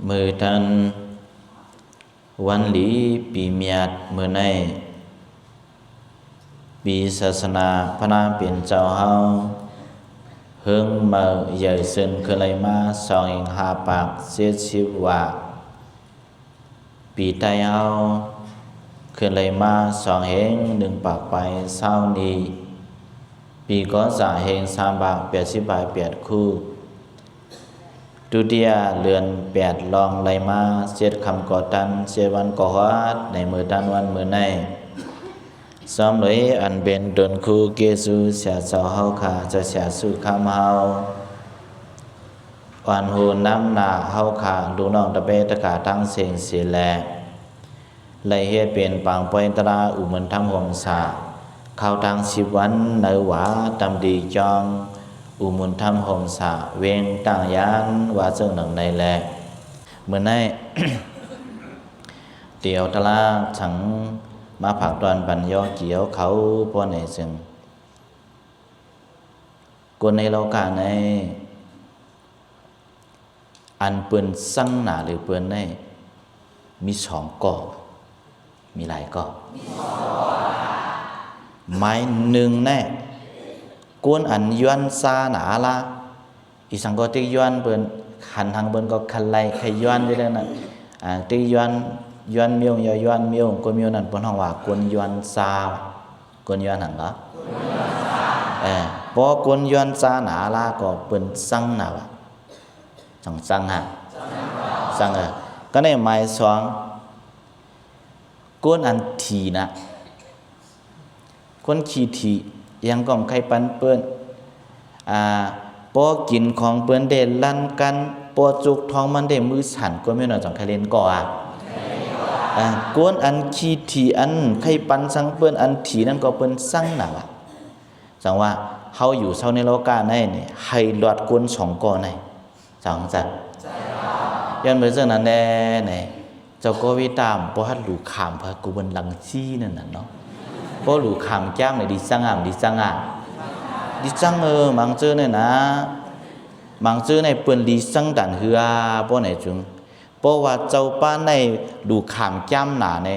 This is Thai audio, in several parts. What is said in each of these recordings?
มือทันวันหลีปีเมียดมือในปีศาสนาพระนาเปลี่ยนเจ้าเฮาเฮิงมาใหญ่ซึนคือไรมาสองเองหาปากเสียชีวะปีไตเฮาคือไรมาสองเฮงหนึ่งปากไปเศร้านี้ปีก้อนสาเฮงสามบาก80 คู่ตุเดียเลือน8ลองไรมาเสียดคำก่อตันเสียวันก่อฮัดในมือตันวันมือในซ้อมเลยอันเป็นดนคูเกซูเสียเจ้าเฮาขาจะเสียสุขามเฮาวันหูน้ำหนาเฮาขาดูน้องตะเปตะกาตั้งเสียงเสียแลไลเฮ็ดเป็นปางปอยตราอุมันทำหงสาเข้าทาง10 วันในหวาตำดีจองอุมุนทำหงสาเวงต่างยานว่าเสื่องหนังในแลเมื่อใน เตียวตะลาฉังมาผักตอนปัญญาเกี่ยวเขาป้อนในซึ่งคนในโลกาในอันเปิ้นสั่งหนาหรือเปิ้นในมี2 ก่อมีหลายก่อไม้1แน่กวนอันยวนซาหนาละอีสังก็ติยวนเปิ้นขันทางเปิ้นก็คันไลไขยวนอยู่แล้วน่ะติยวนเมียวยวนเมียวคนเมียวนั่นเปิ้นฮ้องว่ากวนยวนซากวนยวนหั่นเหรอพอกวนยวนซาหนาละก็เปิ้นสั่งหนาวสั่งฮะสั่งก็ในหมาย2กวนอันทีนะคนขี้ทียังก็ใครปันเปิ้นปอกินของเปิ้นได้ลั่นกันปอจุกท้องมันได้มือสั่นก็ไม่น่าจังใครเล่นก่อกวนอันขี้ทีอันใครปันสังเปิ้นอันทีนั่นก็เปิ้นสั่งน่ะจังว่าเฮาอยู่เซาในโลกาในนี่ให้หลอดกวน2ก่อในจังจัดย้อนไปเรื่องนั้นแน่นี่เจ้าก็วิตามบ่ฮัดลูกขามพะกูบันลังจี้นั่นน่ะเนาะบ่ลูกขามจ้ามนี่ดิสั่งดิสั่งมังเจอเนี่ยนะมังเจอในเปิ้นดิสั่งดันเฮือบ่ไหนจุงเพราะว่าเจ้าป้าในลูกขามจ้ามหนาใน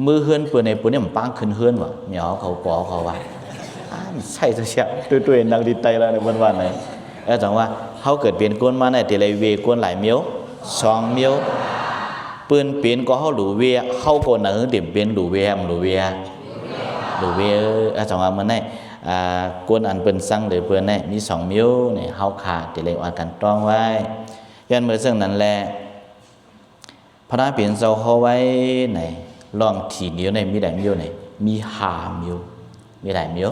มือเฮือนเปิ้นในเปิ้นเนี่ยมันปังขึ้นเฮือนว่ะเหมียวเขาปอเขาว่าใช่ซะเสียตุ้ยๆนักดิไตแล้วในเปิ้นว่าไหนจังว่าเฮาเกิดเป็นคนมาในแต่ละเวคนหลายเมียว2 เมียวเปิ้นเป็นก็เฮาหลูเวเฮาก็น่ะเต็มเป็นหลูเวจังว่ามันได้กวนอันเปิ้นสั่งหรือเปิ้นได้มี2 มิ้วนี่เฮาขาดแต่เลยว่ากันต้องไว้ย้อนเมื่อซึ่งนั้นแลพระนาเปลี่ยนเจ้าเฮาไว้ในลองทีนิ้วในมีหลายมิ้วนี่มี5 มิ้วมีหลายมิ้ว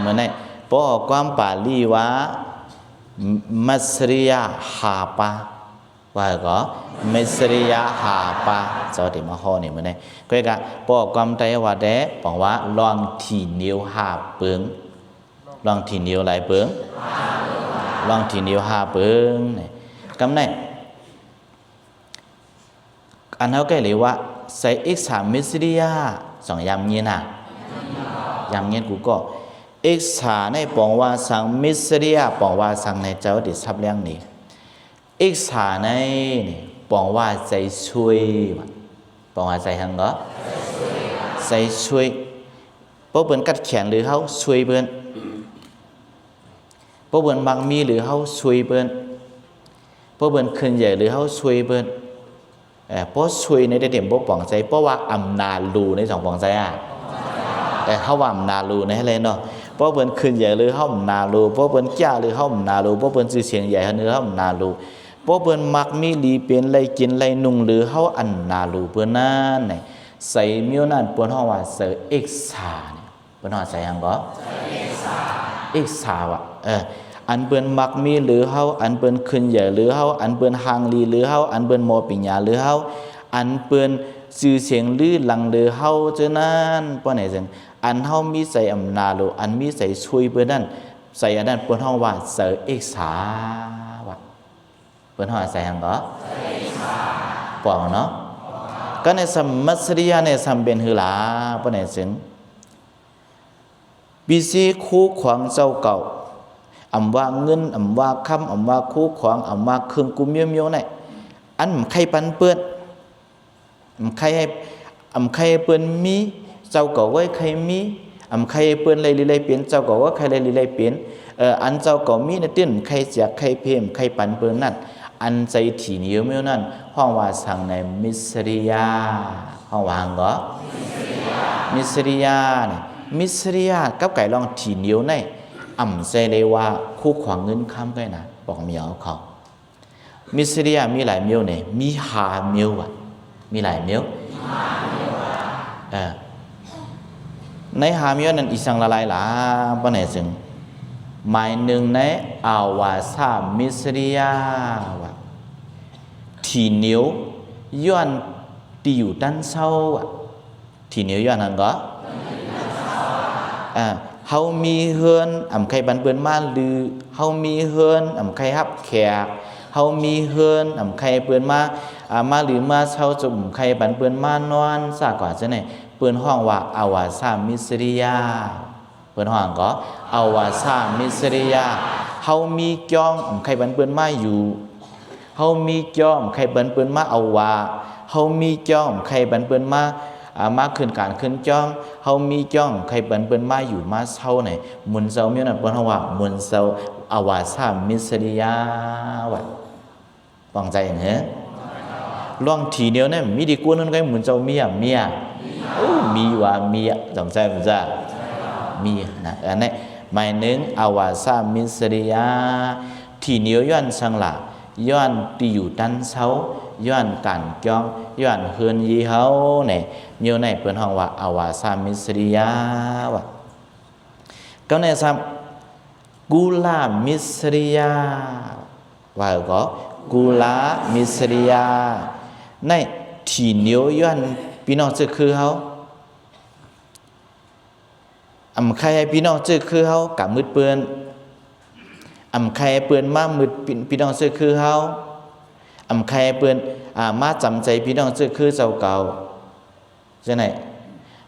เมื่อนั้นป้อความปาลีว่ามัสริยะหาปาว่าก็มัสริยะหาปาเจ้าที่มาฮอนี่มื้อนี้ก็กะป้อความไตว่าแดบอกว่าลองทีนิ้ว5 เปิงลองทีนิ้วหลายเปิงลองทีนิ้ว5 เปิงนี่กำนั้นอันเฮาก็เลยว่าใส่อีก3มัสริยะ2ยามเย็นน่ะยามเย็นกูก็อีก3ในปองว่าสังมัสริยะปองว่าสังในเจ้าที่ทับเลี้ยงนี่อีก3ในนี่ปองว่าใจช่วยปองว่าใจหังก็ใจช่วยบ่เปิ้นกัดแขนหรือเฮาช่วยเปิ้นบ่เปิ้นมักมีหรือเฮาช่วยเปิ้นบ่เปิ้นขึ้นใหญ่หรือเฮาช่วยเปิ้นเพราะช่วยในได้เต็มบ่ปองใจเพราะว่าอำนาจรูใน2ปองใจเฮาว่าอำนาจรูในให้เลยเนาะเพราะเปิ้นขึ้นใหญ่หรือเฮาอำนาจรูเพราะเปิ้นจ้าหรือเฮาอำนาจรูเพราะเปิ้นชื่อเสียงใหญ่เฮาเฮาอำนาจรูเพราะเปิ้นมักมีหลีเป็นไรกินไรนุ่งหรือเฮาอันนารูเปิ้นนั้นนี่ใส่มิ้วนั้นเปิ้นฮ้องว่าเสอเอกษานี่เปิ้นฮ้องใส่หยังบ่เอกษาว่ะอันเปิ้นมักมีหรือเฮาอันเปิ้นขึ้นใหญ่หรือเฮาอันเปิ้นห่างลีหรือเฮาอันเปิ้นมอปิญญาหรือเฮาอันเปิ้นชื่อเสียงลือหลังหรือเฮาจังนั้นป้อไหนจังอันเฮามีใส่อำนาจอันมีใส่ช่วยเปิ้นนั้นใส่อันนั้นเปิ้นฮ้องว่าเสอเอกษาว่ะเปิ้นฮ้องใส่หยังบ่ปองเนาะก็ในสมัสริยะในสัมเป็นหือหลาป้อไหนจังปีซีคู่ขวางเจ้าเก่าอำว่าเงินอำว่าคำอำว่าคู่ขวางอำว่าเครื่องกุมเมียวๆไหน อันใครปันเปิ้นใครให้ใครเปิ้นมีเจ้าก็ไว้ใครมีใครเปิ้นเลยเปลี่ยนเจ้าก็ว่าใครเลยเปลี่ยนอันเจ้าก็มีนะติ้นใครเสียใครเพิ่มใครปันเปิ้นนั่นอันใจถี่เหนียวเมื่อนั้นห้องว่าสั่งในมิสริยาห้องว่าหังก็มิสริยาเนี่ยมิสริยากับไก่ลองถี่เหนียวในใจเลยว่าคู่ขวางเงินข้ามกันนะบอกเมียวเขามิสริยามีหลายเมียวเนี่ยมีหาเมียวอ่ะมีหลายเมียวในหาเมียวนั้นอีสังละลายหลาปะไหนจึงหมายหนึ่งในอาวาสามิสริยาวะที่เหนียวย้อนที่อยู่ด้านเศร้าที่เหนียวย้อนนั่นก็เฮามีเฮือนใครบันเปิ้นมาหรือเฮามีเฮือนใครรับแขกเฮามีเฮือนใครเปิ้นมาหรือมาเช่าจุ่มใครบันเปิ้นมานอนซะกว่าจังได๋เปิ้นห้องว่าอาวาสามิสริยาเปิ้นห้องก็อาวาสามิสริยาเฮามีจองใครบันเปิ้นมาอยู่เฮามีจองใครบันเปิ้นมาเอาว่าเฮามีจองใครบันเปิ้นมาขึ้นการขึ้นจ้องเฮามีจ้องใครเปิ้นมาอยู่มาเช่าไหนมุนเซาเมียนั่นเปิ้นเฮาว่ามุนเซาอาวาสามิสริยาวะฟังใจเหรอลองทีเดียวเนี่ยมีดีกว่านั้นก็มุนเซาเมียมีว่ามีจำใจบ่จ้ะมีนะอันนี้หมายนึงอาวาสามิสริยาที่เหนียวย้อนสังละย้อนที่อยู่ด้านเช้าย้อนการจ้องย้อนเฮือนยีเฮาเนี่ยมีในเปิ้นห้องว่าอาวาสามิสริยาวะก็ในซ้ำกุลามิสริยาว่าก็กุลามิสริยาในที่เหนียวย้อนพี่น้องจะคือเฮาใครให้พี่น้องจะคือเฮากับมืดเปื้อนใครเปื้อนมามืดพี่น้องจะคือเฮาใครเปื้อนมาจำใจพี่น้องจะคือเจ้าเก่าจังได๋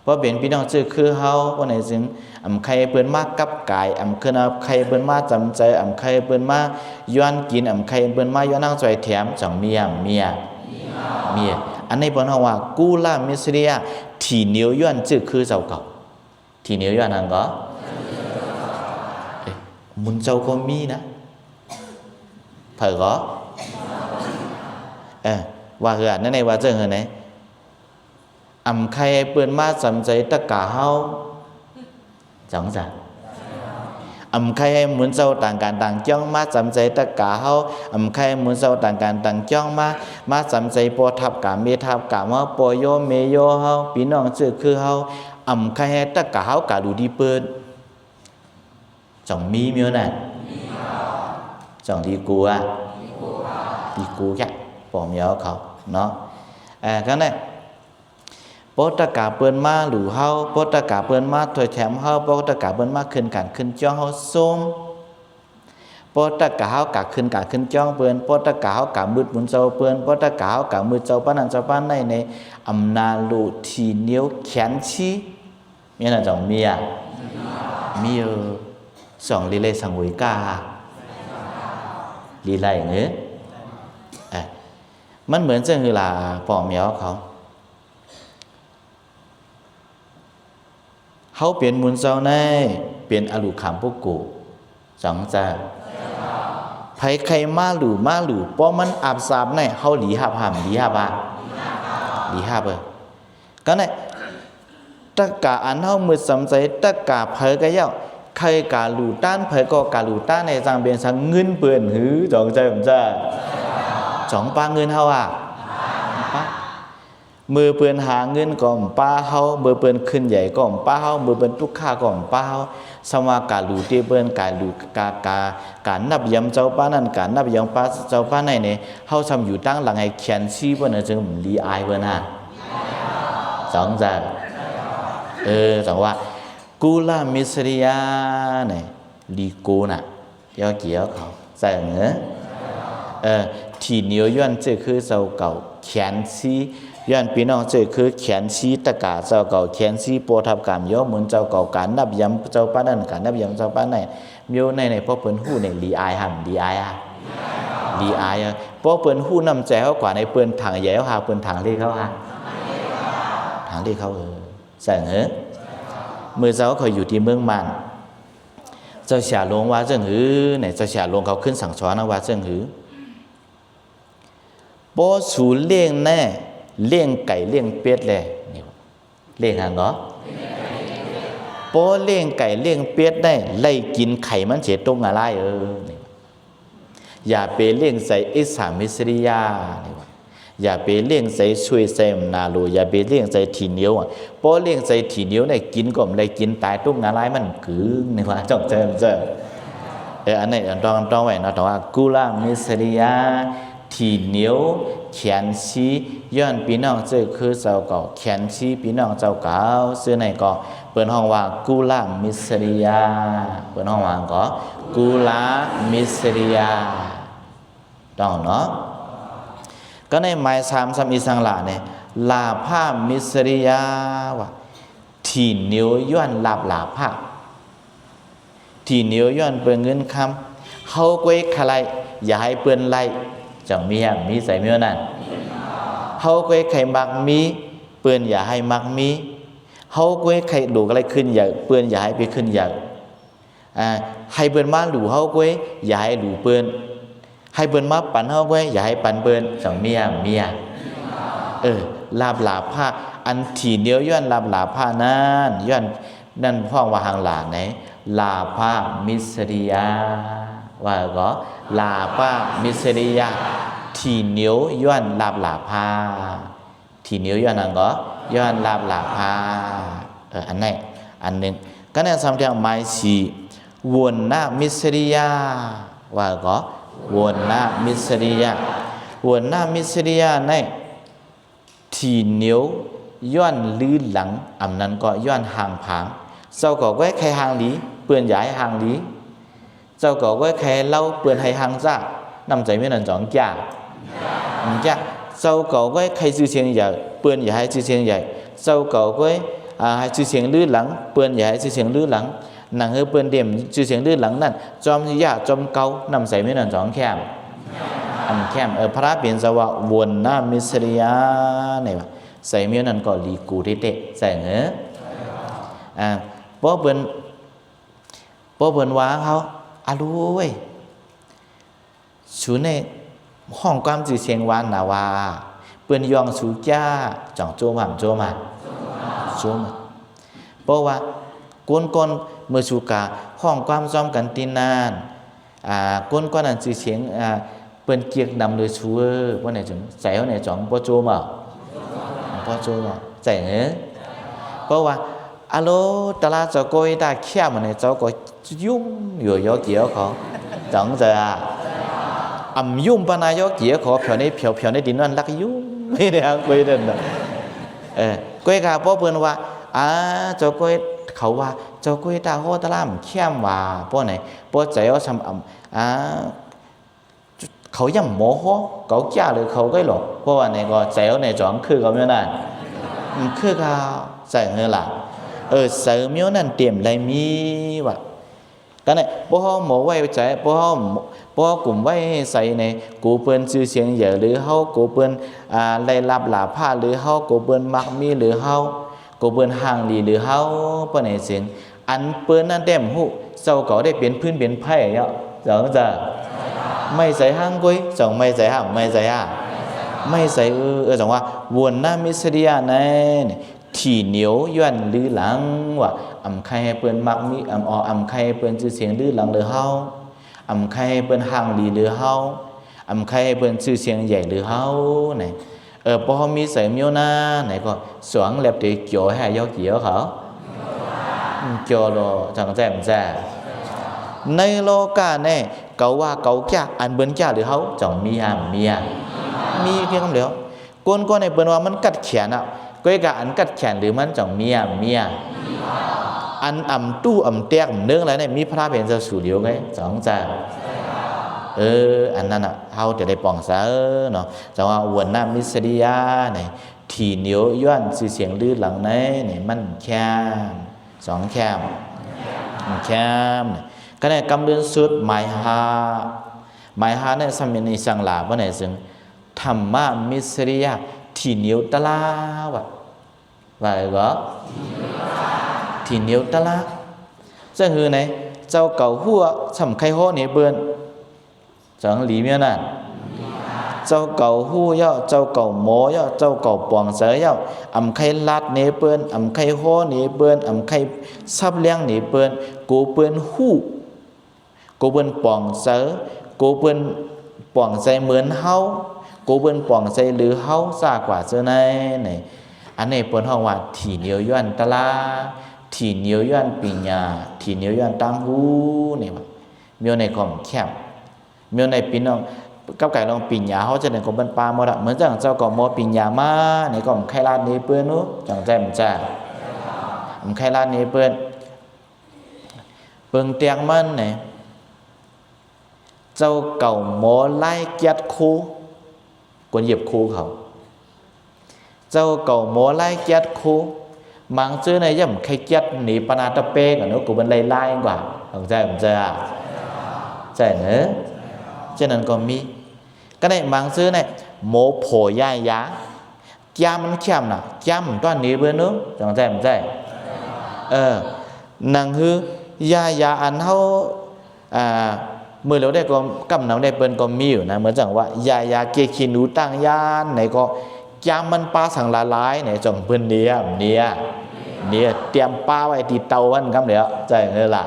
เพราะเป็นพี่น้องจะคือเฮาว่าไหนจึงใครเปื้อนมากับกายคือใครเปื้อนมาจำใจใครเปื้อนมาย้อนกินใครเปื้อนมาย้อนนั่งจอยแถมจังเมียอันนี้เปิ้นเฮาว่ากุลามิสริยาที่เหนียวย้อนจึคือเจ้าเก่าที่เหนียวย้อนนั่นก็มุนเจ้าก็มีนะเผอก็ว่าคืออันนั้นในว่าเจ้าเฮาไหนใครเปิ้นมาจำใจตะกะเฮาจังจ้ะใครมุนเจ้าต่างกันต่างจ้องมาจำใจตะกะเฮาใครมุนเจ้าต่างกันต่างจ้องมาจำใจปอทับกะเมทับกะมาปอโยเมโยเฮาพี่น้องชื่อคือเฮาใครตะกะเฮากะดูดีเปิ้นจังมีเมียวนั่นจังดีกูดีกูแค่ปอเมียวเขาเนาะก็นั่นปอตะกะเปิ้นมาหรือเฮาปอตะกะเปิ้นมาถอยแถมเฮาปอตะกะเปิ้นมาขึ้นกันขึ้นจ้องเฮาส้มปอตะกะเฮากะขึ้นกันขึ้นจ้องเปิ้นปอตะกะเฮากะมืดมุนเจ้าเปิ้นปอตะกะเฮากะมืดเจ้าปานนั้นเจ้าปานในอำนาลูที่เหนียวแขนชีเมียน่ะจังเมียสองลีเลสังวิกาลีไลเงี้ยมันเหมือนเจ้าคือล่ะปอเมียวเขาเปลี่ยนมุนเจ้าในเปลี่ยนอลุขามพวกกูจังจ้าไผใครมาหรือป้อมันอาบสาบในเขาหลีหับหำหลีหับก็ในตะกะอันเฮามือสำใจตะกะเผยกะเย้าใครกะหลู่ต้านเผยก็กะหลู่ต้านในจังเป็นสังเงินเปื้อนหือจองใจผมจ้าจ่องปาเงินเฮามือเปื้อนหาเงินก่อมป้าเฮามือเปื้อนขึ้นใหญ่ก่อมป้าเฮามือเปื้อนทุกข้าก่อมป้าเฮาสมากะหลู่ที่เปื้อนกะหลู่กะนับยำเจ้าป้านั่นกะนับยำป้าเจ้าป้าในเนี่ยเฮาทำอยู่ตั้งหลังให้เขียนชี้เพิ่นจึงลีอายเพิ่นสองจ้าจังว่ากุลามิสริยาเนี่ยลีกูน่ะยอเกี่ยวเขาใส่เหนือที่เหนียวย้อนเจอคือเจ้าเก่าแขนซีย้อนพี่น้องเจอคือแขนซีตะกาเจ้าเก่าแขนซีปวดทับกามย่อเหมือนเจ้าเก่าการนับยำเจ้าป้านั่นการนับยำเจ้าป้าไหนเมียวในเพราะเปิ้นหู้ในลีอายหำลีอายป เพราะเปิ้นหู้นำใจเขากว่าในเปิ้นทางใหญ่เขาหาเปิ้นทางเล็กเขาหาทางเล็กเขาใส่เหรอเมื่อเจ้าเขาอยู่ที่เมืองมันเจ้าเสียหลวงว่าเจ้าหือเนี่ยเจ้าเสียหลวงเขาขึ้นสั่งสอนนะว่าเจ้าหือโปสูเลี้ยงแน่เลี้ยงไก่เลี้ยงเป็ดเลยนี่เลี้ยงหางเหรอโปเลี้ยงไก่เลี้ยงเป็ดได้ไล่กินไข่มันเฉดตรงอะไรอย่าไปเลี้ยงใส่อิสามิสริยาอย่าไปเลี้ยงใส่ช่วยใส่นาโลอย่าไปเลี้ยงใส่ทีเหนียวเพราะเลี้ยงใส่ทีเหนียวเนี่ยกินก็ไม่ได้กินตายตรงอะไรมันกึ่งนี่ว่าจ้องเจออันนี้ต้องไว้นะแต่ว่ากุลามิสริยาทีเหนียวแขนชี้ย้อนพี่น้องเจอคือเจ้าเก่าแขนชี้พี่น้องเจ้าเก่าซื้อในก็เปิดห้องว่ากุลามิสริยาเปิดห้องว่าก็กุลามิสริยาต้องเนาะก็ในหมาย3อีสังหลาเนี่ยลาภามิสริยาว่าที่เหนียวย้อนลาบลาภาที่เหนียวย้อนเปิ้นเงินคำเฮาก้วยใครอย่าให้เปิ้นไล่จังมีใส่เมียวนั่นเฮาก้วยใครมักมีเปิ้นอย่าให้มักมีเฮาก้วยใครดูอะไรขึ้นอย่าเปิ้นอย่าให้ไปขึ้นอย่าให้เปิ้นมาดูเฮาก้วยอย่าให้ดูเปิ้นให้เปิ้นมาปั่นเฮาก้วยอย่าให้ปั่นเปิ้นจังเมียลาบลาภาอันที่เหนียวย้อนลาบลาภานั้นย้อนนั่นพ้องว่าหางหลาไหนลาภามิสริยาว่าก็ลาภามิสริยาที่เหนียวย้อนลาบลาภาที่เหนียวย้อนนั่นก็ย้อนลาบลาภาอันไหนอันหนึ่งก็ในสำเนียงหมายสี่วนนามิสริยาว่าก็วนนามิสริยาวนนามิสริยาในที่เหนียวย้อนลื้อหลังอันนั้นก็ย้อนห่างผางเจ้าก็ไว้ใครห่างหลีเปื่อนย้ายห่างหลีเจ้าก็ไว้ใครเล่าเปื่อนให้ห่างจ้านำใจไม่นั่นจ่องจ้าเจ้าก็ไว้ใครชื่อเสียงใหญ่เปื่อนอย่าให้ชื่อเสียงใหญ่เจ้าก็ไว้ให้ชื่อเสียงลื้อหลังเปื่อนอย่าให้ชื่อเสียงลื้อหลังหนังเฮเปื่อนเดี่ยมชื่อเสียงลื้อหลังนั่นจอมยาจอมเกานำใจไม่นั่นจ่องแคมอันแคมพระเปลี่ยนสวะวนหน้ามิสริยาเนี่ยใส่เมียนั่นก็ลีกูเตะใส่เหรอเพราะเปิ้นว่าเขารู้เว้ยชูในห้องความจื่อเสียงวานนาว่าเปิ้นยองสูจ้าจ่องโจมาเพราะว่าก้นเมื่อชูกาห้องความซ้อมกันตีนานก้นนั้นจื่อเสียงเปิ้นเกียกนำโดยชูว่าไหนจังใส่เขาไหนจ่องบ่โจมาพอโจมาใจเนื้อเพราะว่าตลาดเจ้าก้อยตาแค่มันเนี่ยเจ้าก็ยุ่งอยู่ยอเกี่ยวเขาจังจะยุ่งปนายอเกี่ยวเขาเผียวในดินนั่นลักยุ่งไม่ได้ก้อยเดินก้อยกาเพราะเพื่อนว่าเจ้าก้อยเขาว่าเจ้าก้อยตาโหตลาดแค่ว่าเพราะไหนเพราะใจเขาทำเขายังโมโหเขาจ้าหรือเขาก็หลอกเพราะว่าในก็ใจเขาในจ่องคือเขาไม่นั่นคือเขาใส่เงินหลักใส่เมียวนั่นเตรียมอะไรมีวะก็เนี่ยพวกเขาหมอไว้ใจพวกเขากลุ่มไว้ใส่ในกูเปิ้นชื่อเสียงใหญ่หรือเขากูเปิ้นได้รับหลาผ้าหรือเขากูเปิ้นมักมีหรือเขากูเปิ้นห่างดีหรือเขาเปิ้นไหนเสียงอันเปิ้นนั่นเต็มหูเจ้าก็ได้เปลี่ยนพื้นเปลี่ยนไพ่เนาะจังจะไม่ใส่ห้างกุ้ยจังไม่ใส่ห้างไม่ใส่จังว่าวนหน้ามิสริยาในที่เหนียวย้อนลื้อหลังว่าใครให้เปิ้นมักมีใครให้เปิ้นชื่อเสียงลื้อหลังหรือเฮาใครให้เปิ้นห่างดีหรือเฮาใครให้เปิ้นชื่อเสียงใหญ่หรือเฮาไหนพอมีใส่เมียวหน้าไหนก็สวงแลบตีเกี่ยวให้ยอเกี่ยวเขาเกี่ยวโลจังแจ่มแจ้ในโลกาเนี่ยเขาว่าเขาจ้าอันเบิ้นจ้าหรือเขาจังมีเกี่ยวกับเดียวก้นในเบิ้นว่ามันกัดแขนก้อยกะอันกัดแขนหรือมันจังเมียอันตู้เตียกเนื้ออะไรเนี่ยมีพระเป็นเจ้าสู่เดียวไงจังจ้าอันนั้นเขาจะได้ปองซะเนาะจังว่าวนน้ำมิสริยาเนี่ยที่เหนียวย้อนสื่อเสียงลื้อหลังเนี่ยมันแคมสองแคมก็ได้กำเดินสุดหมาย หมายหาในสมัยในสังลาบ่ไหนซึ่งธรรมะมิสริยะที่เหนียวตะลาวะว่าไงก็ที่เหนียวตะลาจะคือไหนเจ้าเก่าหัวสำไข่ฮ้อเนี่ยเปิ้นจังหลีเมียนั่นเจ้าเก่าหู้ย่อเจ้าเก่าหมอย่อเจ้าเก่าปวงเสือย่ออำไข่ลาดเนเปิ้นอำไข่ฮ้อเนเปิ้นอำไข่ซับเลี้ยงเนเปิ้นกูเปิ้นหู้กูเปิ้นปวงเสือกูเปิ้นปวงใจเหมือนเฮากูเปิ้นปวงใจหรือเฮาซากว่าเจ้าไหนนี่อันนี้เปิ้นฮ้องว่าที่เหนียวย้อนตะลาที่เหนียวย้อนปัญญาที่เหนียวย้อนตังหูนี่ว่ามีในความแคบมีในพี่น้องกับไก่ลองปิญญาเขาจะเป็นคนบรรปาหมดเหมือนจังเจ้าก็มอปิญญามาในก็ใครลาดนี้เปื้อนนู้จังใจมันจ้าใครลาดนี้เปื้อนเปิงเตียงมันเนี่ยเจ้าเก่าหมอไล่เกียดคูกวนเหยียบคูเขาเจ้าเก่าหมอไล่เกียดคูมังซื้อในย่ำใครเกียดหนีปนาตะเป้กันนู้กูเป็นไล่กว่าจังใจมันจ้าใจเนอะฉะนั้นก็มีก็ได้บางซื้อเนี่ยโมโผย่ายาจ้ามันเข้มน่ะจ้ามันต้อนนี้เบื่อนู้จังใจมันใจนังฮือยาอันเฮาเมื่อเราได้ก็กำนำได้เปิ้นก็มีอยู่นะเหมือนจังว่ายาเกคินูตั้งยานไหนก็จ้ามันปลาสังละลายไหนจังเปิ้นเนี่ยเตรียมปลาไว้ที่เตาวันกำเดียวใจเด้อล่ะ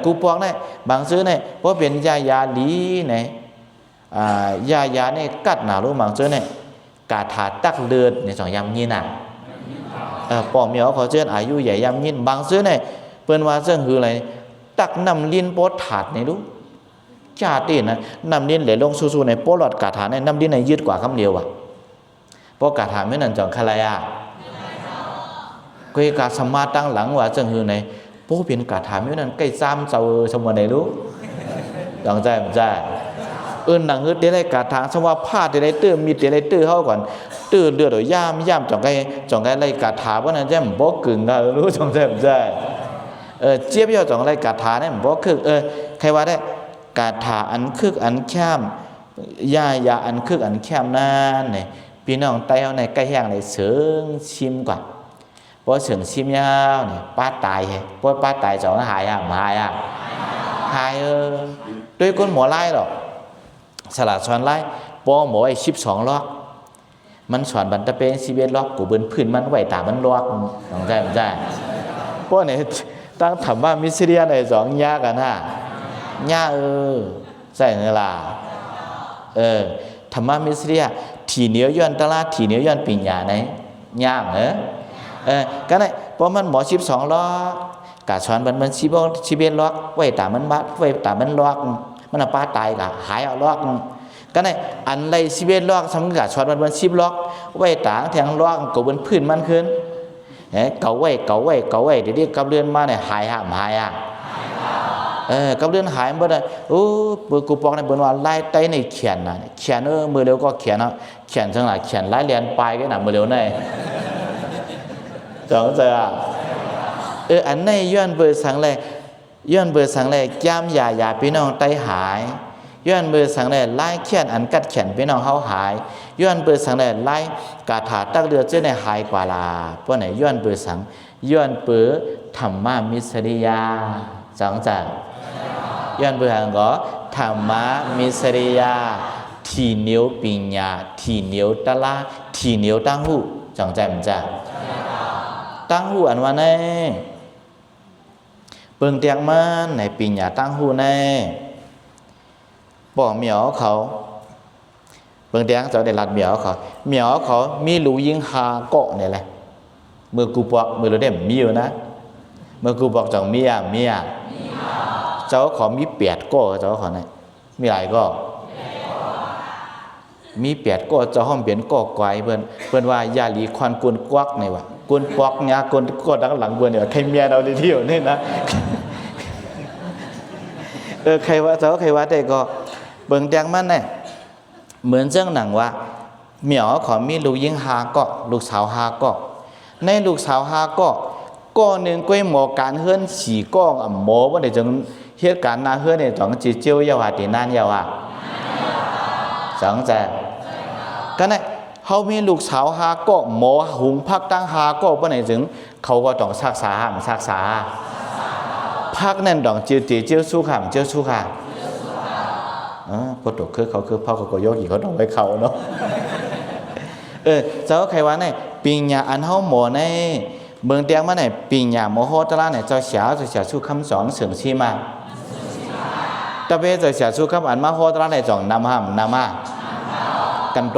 กูปองเนี่ยบางซื้อเนี่ยเพราะเป็นยาลีเนี่ยยาเนี่ยกัดหนารู้บางซื้อเนี่ยกาถาตักเลือดในสองยำยินน่ะปอมเหมียวเขาเชิญอายุใหญ่ยำยินบางซื้อเนี่ยเปิ้นว่าเรื่องคืออะไรตักนำลิ้นโป๊ถาดเนี่ยรู้จ่าตีนะนำลิ้นเหลลงสู้ๆในโป๊หลอดกาถาเนี่ยนำลิ้นในยืดกว่าคำเดียวอ่ะเพราะกาถาไม่นั่นจังคลายอ่ะก็กาสมาตั้งหลังว่าเรื่องคือไหนโป้เปลี่ยนกาถามอยู่นั่นใกล้ซ้ำเจ้าสมวันไหนรู้ดังใจมันใจหนังฮึดได้กาถางสว่าผ้าได้ตื้อมีได้ตื้อเข้าก่อนตื้อเลือดย่ามจ่องไก่ไรกาถาว่านั่นแจ่มโป้กึ่งได้รู้จังใจมันใจเจี๊ยบย่อจ่องไรกาถาเนี่ยโป้คือใครว่าได้กาถาอันคึกอันแคมยาอันคึกอันแคมนั่นเนี่ยพี่น้องไต้เอาในใกล้แห้งในเสืองชิมก่อนพอเฉิงชิมยาวเนี่ยป้าตายเหรอพอป้าตายจะหายอ่ะหายด้วยคนหมอไล่หรอกสลัดสอนไล่ปอหมอไอ้12 ล็อกมันสอนบันตะเป็น11 ล็อกกูเบิ้นพื้นมันไหวตามันล็อกลองใจพวกเนี่ยตั้งถามว่ามิสเรียใน2 ยากันฮะยาใส่เนื้อลาธรรมะมิสเรียที่เหนียวย้อนตลาดที่เหนียวย้อนปิญญาไหนย่างก็ได้เพราะมันหมอ12 ล็อกกาสอนมัน11 ล็อกไว้ตามันบัดไว้ตามันล็อกมันป้าตายกะหายเอาล็อกก็ได้อันไร11 ล็อกสำกัดสอนมัน10 ล็อกไว้ตาแทงล็อกก็บนพื้นมันขึ้นเก่าไว้เดี๋ยวกับเรือนมาเนี่ยหายกับเรือนหายบ่ได้โอ้กูปอกในเบิ่นว่าไล่ไตในเขียนน่ะเขียนมือเร็วก็เขียนเนาะเขียนจังหลายเขียนไล่เรียนปลายก็น่ะมือเร็วในจังใจอันในย้อนเบอร์สังแลจ้ามยาพี่น้องไตหายย้อนเบอร์สังแลไล่เขียนอันกัดเขียนพี่น้องเฮาหายย้อนเบอร์สังแลไล่กาถาตักเรือเจ้าในหายกว่าลาเพราะไหนย้อนเบอร์สังย้อนเบอร์ธรรมะมิสริยาจังใจย้อนเบอร์หังก็ธรรมะมิสริยาที่เหนียวปิญญาที่เหนียวตะลาที่เหนียวตั้งหูจังใจมันจ้ะตั้งหูอันว่าแน่เปิงเตียงมันในปิญญาตั้งหูแน่บอกเหมียวเขาเปิงเตียงจะได้รัดเหมียวเขามีหลูยิงหาเกาะเนี่ยแหละมือกูบอกมือเราได้มีอยู่นะมือกูบอกจังมีเจ้าขอมี8 เกาะเจ้าขอไหนมีหลายเกาะมี8 เกาะเจ้าห้องเปลี่ยนเกาะไกวเพิ่นว่ายาลีควันกวนกวักนี่ว่ะกวนปอกเนี่ยกวนก็ดังหลังเบื่อเนี่ยใครเมียเราได้เที่ยวนี่นะใครว่าแต่ก็เบิ่งแดงมันเนี่ยเหมือนเจ้าหนังว่าเหมียวขอมีลูกยิง5 เกาะลูกสาว5 เกาะในลูกสาว5 เกาะหนึ่งก้อยหมอการเฮือน4 ก้องหมอว่าได้จัง เหตุการณ์นาเฮือเนี่ยต้องจีเจียวยาวตีนานยาวสองใจก็เนี่ยเขามีลูกสาวหาก็หมอหุงพักตั้งหาก็เมื่อไหร่ถึงเขาก็ต้องซักษาพักนั่นต้องเจียวตีเจียวสู้ขำเจียวสู้ค่ะพอตกคือเขาคือพ่อเขาโยกอีกเขาต้องไปเขาเนาะเจ้าใครว่าเนี่ยปีญาอันเฮาหมอในเมืองเตียงมาเนี่ยปีญาโมโหตะลาเนี่ยเจ้าเสียสู้คำสอนเสริมชีมาตะเบเจ้าเสียสู้คำอันมาโหตะลาเนี่ยจ่องนำมากันโ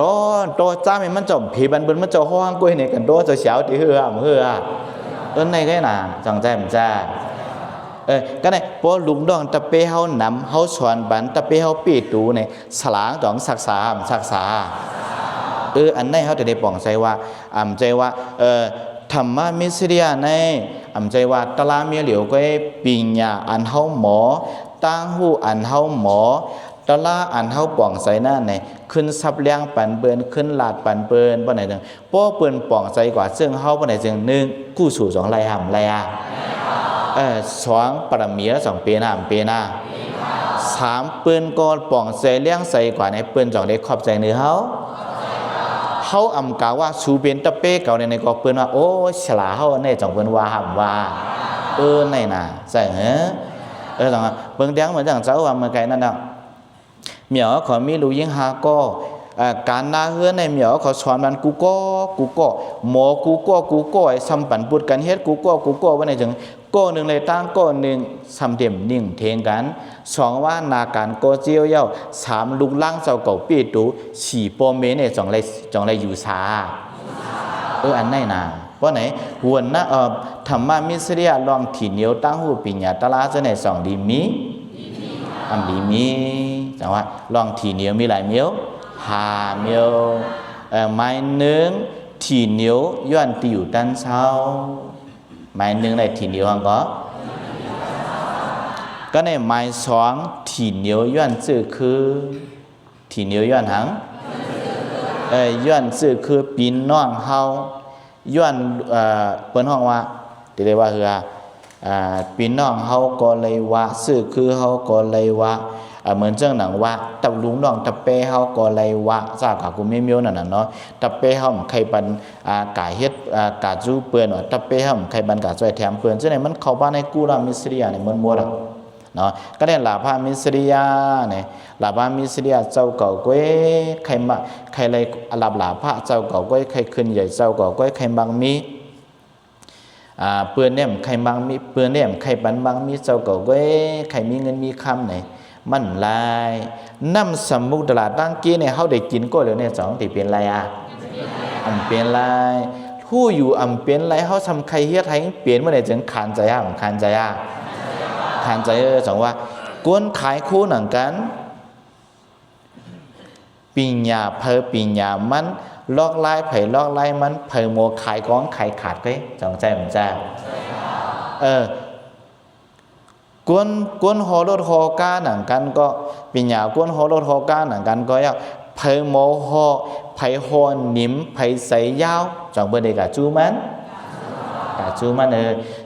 ตจ้ามันจบผีบันบุญมันจบห้องกุ้ยเนี่ยกันโตเจ้าเสียวตีเหือในcáiน่ะจังใจมันจ้าก็เนี่ยพอลุงดองตะเปเฮานำเฮาสอนบันตะเปเฮาปีตูเนี่ยสลางต้องศักษาอันไหนเขาจะได้ปองใจว่าใจว่าธรรมะมิสเรียในใจว่าตลาเมียเหลียวก็ปีญาอันเฮาหมอตั้งหูอันเฮาหมอตลาอันเฮาปองใจนั่นเนี่ยขึ้นซับเลี้ยงปันเบินขึ้นลาดปันเบินบ่ไหนนึงป้อเปิ้นปองใจกว่าซึ่งเฮาบ่ไหนจึง1กู้สู่2ไรหำไร2ปรมีแล้ว2ปีหน้าปีหน้า3เปิ้นก็ปองใจเลี้ยงใจกว่าในเปิ้นจ่องได้ขอบใจเนื้อเฮาเขากล่าวว่าสูเป็นตะเป้เก่าในก็เปิ้นว่าโอ้ฉลาเฮาในจ่องเปิ้นว่าหำว่าในน่ะใช่จังเบิ่งเตียงเหมือนจังเจ้าว่าเมื่อไกลนั่นน่ะเหมียวขอมีลูกยิงหาก็การนาเฮือนในเหมียวเขาสอนมันกูก็หมอกูก็ไอ้ซ้ำปันปุดกันเฮ็ดกูก็ว่าในจังก็หนึ่งเลยตั้งก็หนึ่งซ้ำเต็มนิ่งเทงกัน2ว่านาการก็เจียวเย้า3ลูกล่างเจ้าเก่าปีตู4ปอเมเนี่ยจ่องไรอยู่ซาอันไหนน่ะเพราะไหนหวนนะธรรมะมิสเรียลองถี่เหนียวตั้งหูปิญญาตลาจะใน2ดีมีดีมีจังว่าลองถี่เหนียวมีหลายเมียว5เมียวไม้1ถี่เหนียวย้อนติอยู่ด้านเช้าไม้1ในถี่เหนียวก็ในไม้2ถี่เหนียวย้อนซื่อคือถี่เหนียวย้อนหังย้อนซื่อคือปีน้องเฮาย้อนเปิ้นห้องว่าที่เรียกว่าคือปีน้องเฮาก็เลยว่าซื่อคือเฮาก็เลยว่าเหมือนเจ้าหนังว่าตับลุงน้องตับเป้เฮาก็เลยว่าซากะกูไม่มีนั่นน่ะเนาะตับเป้เฮาใครปันกายเฮ็ดกาจูเปิ้นว่าตับเป้เฮาใครปันกาจ้อยแถมเปิ้นจังได๋มันเข้าบ้านในกูรามิสเรียเนี่ยมันบ่ล่ะเนาะก็ได้ลาภามิสเรียเนี่ยลาภามิสเรียเจ้าเก่าก้อยใครเลยลาภาเจ้าเก่าก้อยใครขึ้นใหญ่เจ้าเก่าก้อยใครบางมีเปื้อนเนี่ยใครบางมีเปื้อนเนี่ยใครปันบางมีเจ้าเก่าก้อยใครมีเงินมีคำไหนมันลายน้ำสมุกตลาดตั้งกี้เนี่ยเขาได้กินก็เดี๋ยวเนี่ย2ที่เป็นไรเป็นไรผู้อยู่เป็นไรเขาทำใครเฮ็ดให้เปลี่ยนเมื่อไหร่ถึงขานใจขานใจจังว่ากวนขายคู่หนังกันปีญาปีญามันลอกลายไผ่ลอกลายมันไผ่โมขายก้องขายขาดก็จังใจเหมือนจ้ากวนฮอรถฮอกาหนังกันก็ปีญากวนฮอรถฮอกาหนังกันก็อยากไผ่โมฮอไผ่ฮอนิ่มไผ่ใสยาวจังเบอร์เด็กจูมัน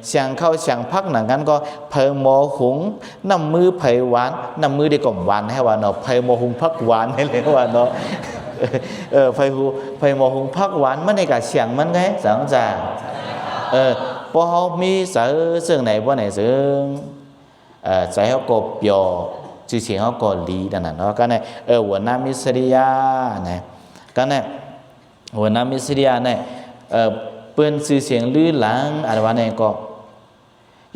เสียงเข้าเสียงพักหนังกันก็เผยโมหุงน้ำมือเผยหวานน้ำมือดีกว่าหวานให้ว่าเนาะเผยโมหุงพักหวานให้เลยว่าเนาะเผยโมหุงพักหวานมันในกับเสียงมันไงสังจ่าพอเขามีเสื่อไหนบ่ไหนซึ่งใจเขาก็เปียวชื่อเสียงเขาก็ดีดังนั้นเนาะก็เนี่ยหัวหน้ามิสเรียเนี่ยก็เนี่ยหัวหน้ามิสเรียเนี่ยเปิ้นชื่อเสียงลือหลังอันว่าเนี่ยก็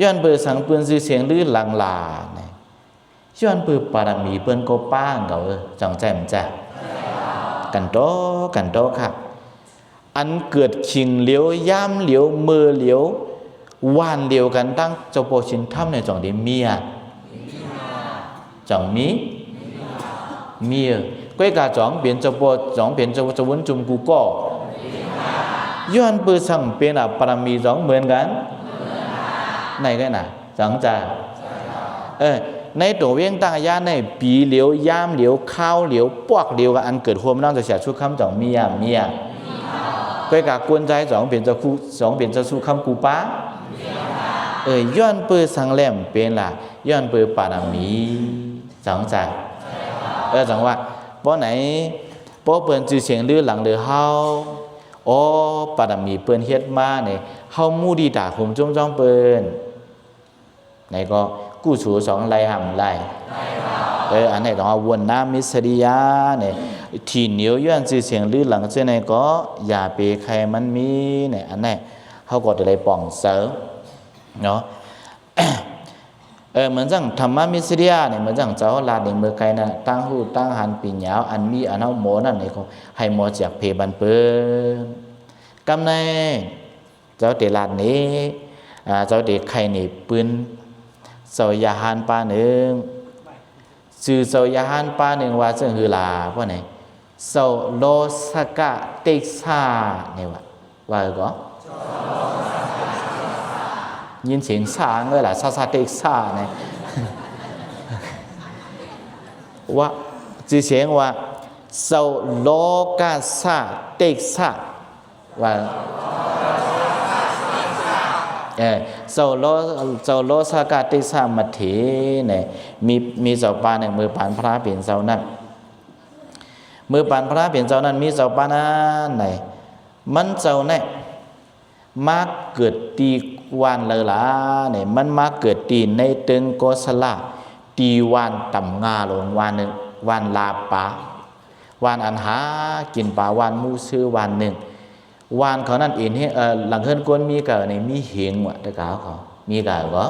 ย้อนเปิดสังเปิ้นชื่อเสียงลือหลังลาเนี่ยย้อนเปิดปารมีเปิ้นก็ป้างเก่าจังใจมันจ้ะกันโตครับอันเกิดขิงเหลียวย่ำเหลียวมือเหลียววานเหลียวกันตั้งเจ้าโปชินถ้ำในจังได้เมียจังมีก้อยกาจ่องเปลี่ยนเจ้าโปจ่องเปลี่ยนเจ้าวุ้นจุ่มกูก็ย้อนเปิดสั่งเป็นปรมี2เหมือนกันในก็น่ะจังจ้าในตัวเวียงตั้งญาในปีเหลียวย่ามเหลียวข้าวเหลียวปวกเหลียวกับอันเกิดความน้องจะเสียชุดคำจ่องเมียก้อยกากวนใจ2เปลี่ยนเจ้าคู่2เปลี่ยนเจ้าชุดคำกูป้าย้อนเปิดสั่งแหลมเป็นล่ะ ย้อนเปือปารามีสองใจจังว่าป้อไหนป้อเปิ้นจื่อเสียงลือหลังหรือเฮาโอ้ปารามีเปิ้นเฮ็ดมาเนี่ยเฮามู่ดีตาคุมจ้องจ้องเปิ้นไหนก็กู้ชูสองไล่หำไล่อันไหนต้องเอาวนน้ำมิสริยาเนี่ยที่เหนียวย้อนจื่อเสียงลือหลังเจ้าไหนก็อย่าเปใครมันมีเนี่ยอันไหนเฮาก็จะได้ป้องเสริมเนาะเหมือนจังธรรมมิสริยาเนี่ยเหมือนจังเจ้าลาในเมื่อไกลน่ะตั้งหูตั้งหันปีเหนียวอันมีอันเอาหมอนั่นนี่ก็ให้หมอจากเพบันเปิ้นกำในเจ้าเตลาดนี้เจ้าเด็กไข่นี่ปืนเสยาหันปาหนึ่งชื่อเสยาหันปาหนึ่งว่าซึ่งคือลาว่าไหนเสโลสกะเตซาเนี่ยว่าก็ยินเสียงซาเงี้ยล่ะซาซาเตซาเนี่ยว่าชื่อเสียงว่าเสโลกาซาเตซาว่าเสโลสกาติสามัทถิเนี่ยมีเจ้าปาหนึ่งมือปานพระเปลี่ยนเจ้านั้นมือปานพระเปลี่ยนเจ้านั้นมีเจ้าปานั้นไหนมันเจ้าเนี่ยมาเกิดตีวันเลยล่ะเนี่ยมันมาเกิดตีในตึงโกศลาตีวันต่ำงาลงวันหนึ่งวันลาปาวันอันหากินปลาวันมูซื้อวันหนึ่งวานเขานั่นเองให้หลังเฮิรนกวนมีเกิดในมีเหียงว่ะตะกาวเขามีเกิดก็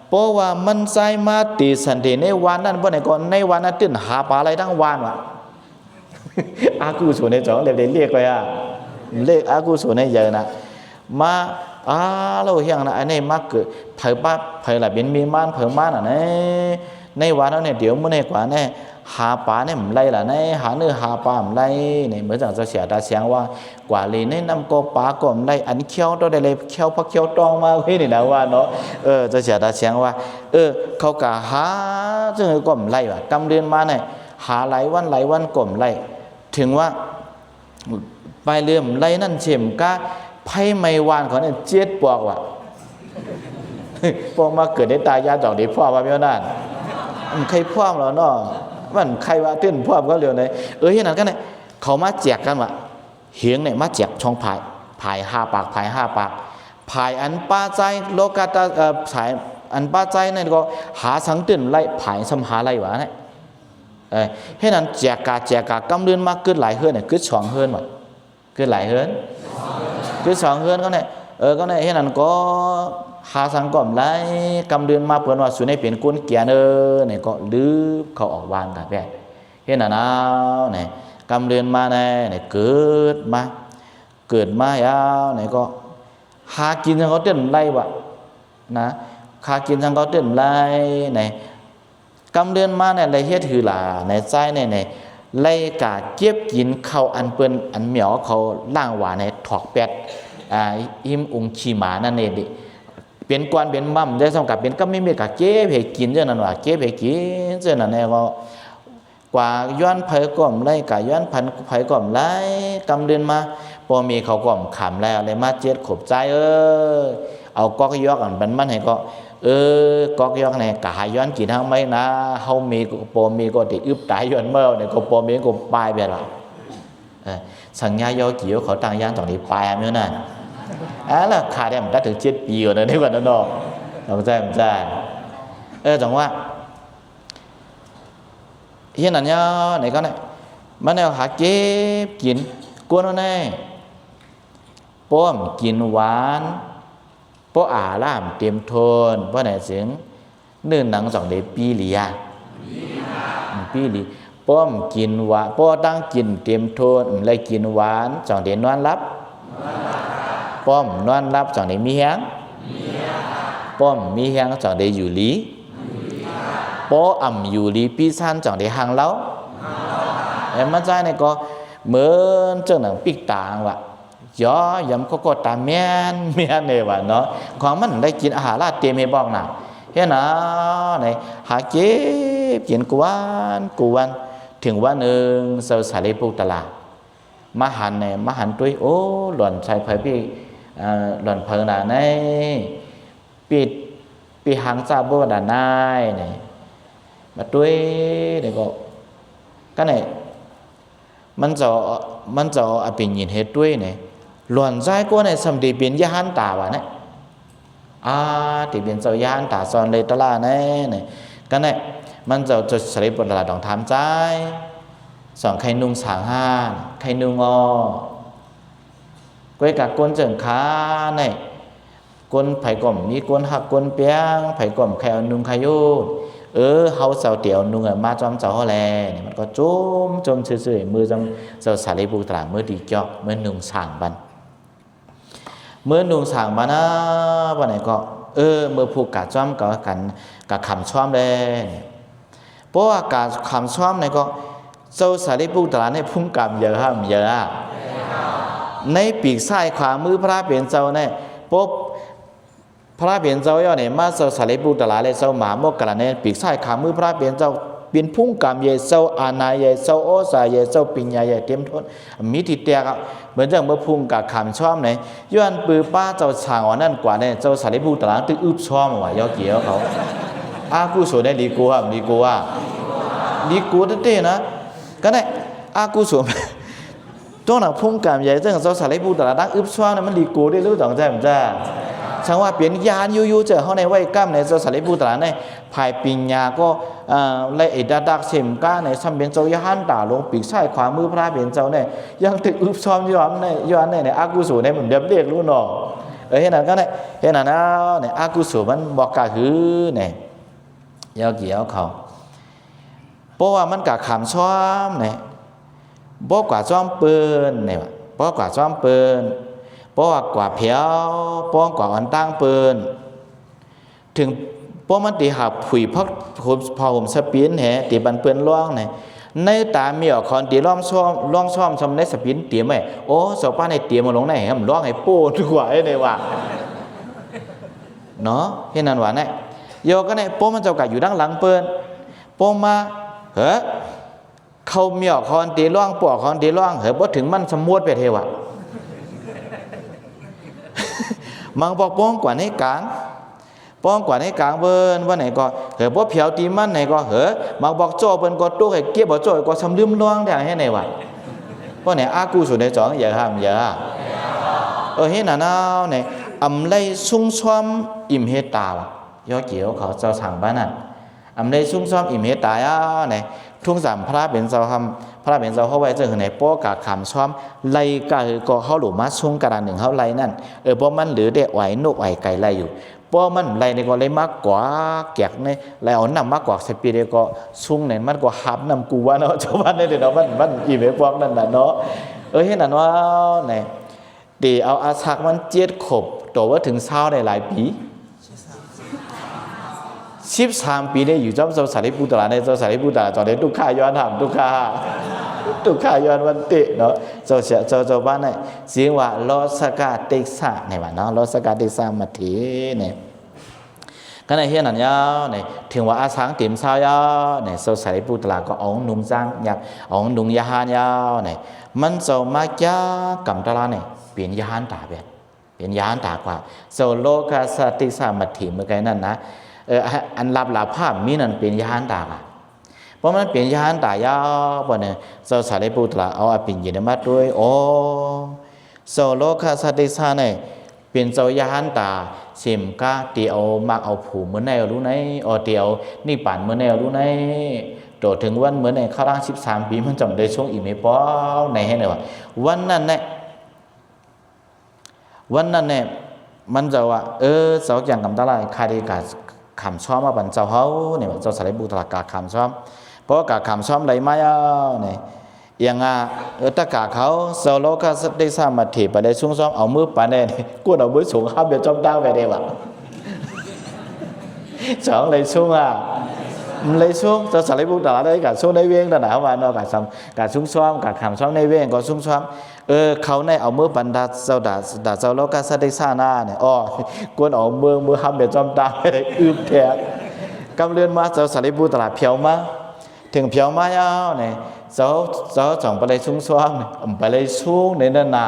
เพราะว่ามันใจมาตีสันติในวันนั้นเพราะไหนก่อนในวันนั้นตื่นหาปลาอะไรทั้งวันว่ะอากูส่วนในจ่องเรียกไปเรียกอากูส่วนในเยอะนะมาเราเฮียงนะอันนี้มาเกิดเผยป้าเผยหลับเป็นมีมันเผยมันอ่ะในวันนั้นเนี่ยเดี๋ยวเมื่อในกว่าเนี่ยหาปลาเนี่ยมันไล่ละเนี่ยหาเนื้อหาปลามันไล่เนี่ยเหมือนจะเสียตาเสียงว่ากว่าเลยเนี่ยนำก็ปลาก็มันไล่อันเขี้ยวตัวใดเลยเขี้ยวพักเขี้ยวตองมาเฮ้ยนี่นะว่าเนาะจะเสียตาเสียงว่าเขากะหาจึงก็มันไล่ว่ะกำเดือนมาเนี่ยหาหลายวันก็มันไล่ถึงว่าไปเรื่อมไล่นั่นเฉียมก้าไพ่ไม่วานเขาเนี่ยเจ็ดปอกว่ะพอมาเกิดได้ตายาจ่องดีพ่อว่าไม่นั่นใครพ่อมเหรอเนาะมันใครว่าตื้นพ่อมก็เร็วเลยเห็นนั้นกันเนี่ยเขามาแจกกันว่ะเหียงเนี่ยมาแจกช่องพาย5 ปากพายอันป้าใจโลกาตาสายอันป้าใจเนี่ยก็หาสังตื้นไล่พายสัมหาไล่วะเนี่ยเห็นนั้นแจกกากำเดือนมากเกิดหลายเฮือนเนี่ยเกิด2 เฮือนว่ะเกิดหลายเฮือนเกิด2 เฮือนก็เนี่ยก็เนี่ยเห็นนั้นก็หาสังก่อมไล่กำเดือนมาเปิดว่าสุนัยเปลี่ยนก้นเกียร์เนี่ยก็ลืบเขาออกวางกับแบบเห็นนะเนี่ยกำเดือนมาเนี่ยเกิดมายาวเนี่ยก็หากินทางเขาเต้นไล่วะนะหากินทางเขาเต้นไล่เนี่ยกำเดือนมาเนี่ยอะไรเฮ็ดถือหล่าในใจเนี่ยไล่กาเก็บกินเขาอันเปิ้นอันเหมียวเขาล่างหวานในถอกแปดหิมองขี้หมานั่นเองดิเป็นกวนเป็นมั่มได้สำกับเป็นก็ไม่มีกะเก็บให้กินเจ้านั่นว่าเก็บให้กินเจ้านั่นเนี่ยก็กว่าย้อนเผยก่อมไล่กะย้อนพันเผยก่อมไล่กำเดือนมาพอมีเขาก่อมขำแล้วเลยมาเจ็ดขบใจเอาก๊อกยอกอันมันให้ก็ก๊อกยอกเนี่ยกะหายย้อนกินทั้งไม่นะเฮามีปอมีก็ติอึบตายย้อนเมื่อเนี่ยก็ปอมีก็ปลายไปละสัญญายอเกี่ยวเขาตั้งย่างตรงนี้ปลายเมื่อนั้นแล้วขาได้มันได้ถึง7 ปีเลยในวันนั้นเนาะต้องใจจังว่าเห็นอันเนี้ยไหนก็เนี่ยมันเอาหาเก็บกินกวนเอาแน่ป้อมกินหวานป้อล่ามเตรียมทนป้อไหนเสียงเนื่นหนัง2 เดือนปีหลีป้อมกินหวานป้อตั้งกินเตรียมทนเลยกินหวาน2 เดือนนอนรับป้อมนอนรับ2 เดือนมีแห้งป้อมมีแห้ง2 เดือนอยู่หลีป้ออยู่หลีปีสั้น2 เดือนห่างเล้ามันใจเนี่ยก็เหมือนเจ้าหนังปิกตางว่ะย้อยำก็ตาเมียนเนี่ยว่ะเนาะของมันได้กินอาหารลาดเตมีบอกน่ะเห็นนะเนี่ยหาเก็บกินกวนถึงวันหนึ่งเสาสาลีปลูกตลาดมาหันด้วยโอ้หล่อนใส่เผยพี่หล่อนเพิงน่ะในปิด ปีหางซาบ่ด่านายนี่มาด้วยนี่ก็nàyมันจะอภิญินเหตุด้วยเนี่ยหลวนใจก็ในสมดีเป็นยานตาวะเนี่ยที่เป็นเจ้ายานตาซอนเลยตลาเนี่ยก็เนี่ยมันจะจุดสลิปบนตลาดดองทามใจสองใครนุ่งสางห้าใครนุ่งก้อยกับก้นเจิงขาเนี่ยก้นไผ่ก่อมมีก้นหักก้นเปียงไผ่ก่อมใครเอานุ่งใครยูเฮาเสาเตียวนุ่งมาจอมเจ้าแลนี่มันก็จมซื่อๆมือจอมเจ้าสารีบุตรมือดีจอกมือนุ่งสางบันเมื่อนุ่งสางบันนะวันไหนก็เมื่อผูกกาจ้อมก็กันกับคำช่อมเลยเพราะว่ากาคำช่อมเนี่ยก็เจ้าสารีบุตรเนี่ยพุ่งกลับเยอะห้ามเยอะในปีกซ้ายขวามือพระเปลี่ยนเจ้าเนี่ยปุ๊บพระเปลี่ยนเจ้าย่อเนี่ยมาเจ้าสารีบุตรเลยเจ้าหมาโมกกระเนี่ยปีกซ้ายขามือพระเปลี่ยนเจ้าเป็นพุ่งกำเย่เจ้าอาณาเย่เจ้าโอสาเย่เจ้าปิญญาเย่เต็มทนมีทิเตียกเหมือนอย่างเมื่อพุ่งกับคำชอบเนี่ยย้อนปือป้าเจ้าช่างอ่อนนั่นกว่าเนี่ยเจ้าสารีบุตรตึกอึบชอบว่ายอเกี่ยวเขากุศลได้ลีกูอ่ะลีกูเต้นะก็เนี่ยกุศลตัวหนักพุ่งกำเย่เจ้าเจ้าสารีบุตรดักอึบชอบเนี่ยมันลีกูได้รู้ต่างใจมันจ้าช่างว่าเปลี่ยนยานยูเจอเขาในไว้กั้มในเจ้าสารีบุตรในภายปิญญาก็เลยเอดดักเสมก้าในซ้ำเป็นเจ้ายานตาลงปีกซ้ายขวามือพระเป็นเจ้าเนี่ยยังถึกอึบซ้อมย้อนในอากุศลในเหมือนเดิมเรียกรู้หนอเห็นนั้นก็เห็นนั้นเนี่ยอากุศลมันบอกกะหือเนี่ยยาวเกี่ยวเขาเพราะว่ามันกะขำซ้อมเนี่ยบอกกว่าซ้อมปืนเนี่ยบอกกว่าซ้อมปืนเพราะว่ากว่าเพียวป้องกว่าอันตั้งปืนถึงป้อมันตีหักผุยพักพอผมสปินแห่ตีบันเปื้อนล่องเนี่ยในตาเมียคอนตีล่องช่อมชมในสปินเตี๋ยไหมโอ้สาวป้าในเตี๋ยมาลงไหนมันล่องให้โป้ทุกว่าไอ้เนี่ยว่ะเนาะเห็นนั่นว่าเนี่ยโยก็เนี่ยป้อมันเจ้ากัดอยู่ด้านหลังเปื้อนป้อมาเขาเมียคอนตีล่องปวกคอนตีล่องพอถึงมันสมมติไปเทวะมังบอกป้องกว่าในกลางป้องกว่าในกลางเบิ้นว่าไหนก็พวกเผียวตีมันไหนก็มังบอกโจ้เบิ้นก็ตู้ให้เก็บบ่โจ้ก็สำลืมล่วงได้ให้ไหนวะเพราะไหนอากูสุดในจ่องอย่าห้ามอย่าเห็นน่ะเนาะไหนอำไลซุ่งซ้อมอิ่มเฮตาวย่อเกี่ยวเขาเจ้าสั่งบ้านนั่นอำไลซุ่งซ้อมอิ่มเฮตายไหนทุ่งสามพระเป็นเจ้าทำพระเป็นเจ้าเขาไว้เจอไหนป้อกะขำซ้อมไล่ก็เขาหลุมมาซุ่งกระดานหนึ่งเขาไล่นั่นเพราะมันหรือเด็กไหวนกไหวไก่ไล่อยู่เพราะมันไล่ในก็ไล่มากกว่าแกกในไล่เอานำมากกว่าสปีเดก็ซุ่งเนี่ยมันก็หับนำกูว่าเนาะชาวบ้านในเดี๋ยวมันอิ่มไอ้พวกนั่นน่ะเนาะเห็นนั่นว่าไหนตีเอาอาชักมันเจี๊ยดขบตัวว่าถึงเช้าได้หลายปี13 ปีได้อยู่จอมเจ้าสารีบุตรในเจ้าสารีบุตรตอนนี้ทุกข้าย้อนถามทุกข้าย้อนวันเตะเนาะเจ้าบ้านเนี่ยเสียงว่าลอสกาเต็กซ่าเนี่ยว่าเนาะลอสกาเต็กซ่ามาทีเนี่ยก็ในเฮียนั่นยาวเนี่ยถึงว่าอาช้างเต็มเช้ายาวเนี่ยเจ้าสารีบุตรก็เอาหนุ่มจ้างอยากเอาหนุ่มยาหานยาวเนี่ยมันเจ้ามาจ้ากำตลาเนี่ยเปลี่ยนยาหานตาแบบเปลี่ยนยาหานตากว่าเจ้าโลกาสติซ่ามาทีเมื่อไงนั่นนะอันหลับภาพมีนั่นเป็นยานตาเพราะมันเป็นยานตายาวปะเนี่ยเจ้าสารีบุตรเอาอภิญญามาด้วยโอ้โซโลคาสติสาเนี่ยเป็นเจ้ายานตาเสียมกาเตียวมักเอาผูเหมือนในรู้ไหนเตียวนี่ป่านเหมือนในรู้ไหนโดดถึงวันเหมือนในข้าวร่าง13 ปีมันจำได้ช่วงอีเมปอในให้หน่อยวะวันนั้นเนี่ยมันจะว่าเจ้าอย่างกำตาลายคาดีกาคำซ้อมมาบรรเจ้าเขาเนี่ยเจ้าสารีบุตรกาคำซ้อมเพราะกาคำซ้อมไหลมาเนี่ยอย่างตะกาเขาเจ้าโลกาได้สร้างมาถีบไปได้ช่วงซ้อมเอามือปานเนี่ยกูเอามือสูงข้ามเดี๋ยวจอมดาวไปได้วะสองเลยช่วงเลยช่วงเจ้าสารีบุตรได้กาช่วงในเวียงตะหนาววันเนาะกาช่วงซ้อมกาคำซ้อมในเวียงก็ช่วงซ้อมเขาในเอามือปันดาเจ้าด่าเจ้าโลกาสติสานาเนี่ยกวนเอามือห้ามเดี๋ยวจอมตาไปได้อึบแทกกำเรือนมาเจ้าสารีบุตรเพียวมาถึงเพียวมายาวเนี่ยเจ้าจ่องไปเลยชุ่มซ้อมไปเลยชุ่มในนั่นน่ะ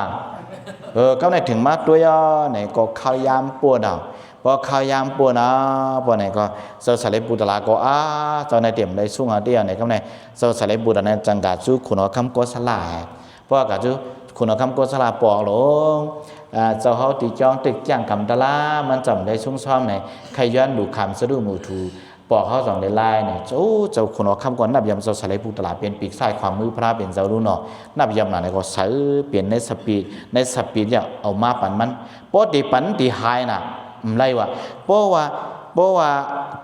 ก็ในถึงมาตัวยเนี่ยก็ข้าวยามปวดเอา พอข้าวยามปวนะปวไหนก็เจ้าสายบุตรลาก็เจ้าในเตียมได้สุ่งเอาเดียวในคำไหนเจ้าสายบุตรในจังกาจูขุนเอาคำก็สลายเพราะกาจูขุนเอาคำก็สลายปอกหลงเจ้าเขาตีจ้องตึกจ้างกำตะลามันจำได้ชุ่มซ้อมในใครย้อนดูคำสะดุ้งมูทูปอกเขาสองได้ไล่เนี่ยเจ้าขุนเอาคำก่อนนับยำเจ้าสายบุตรลาเป็นปีกซ้ายความมือพระเป็นเจ้ารู้เนาะนับยำหนาในก็ใส่เปลี่ยนในสปีดเนี่ยเอามาปั่นมันปกติปั่นตีหายน่ะไรวะเพราะว่า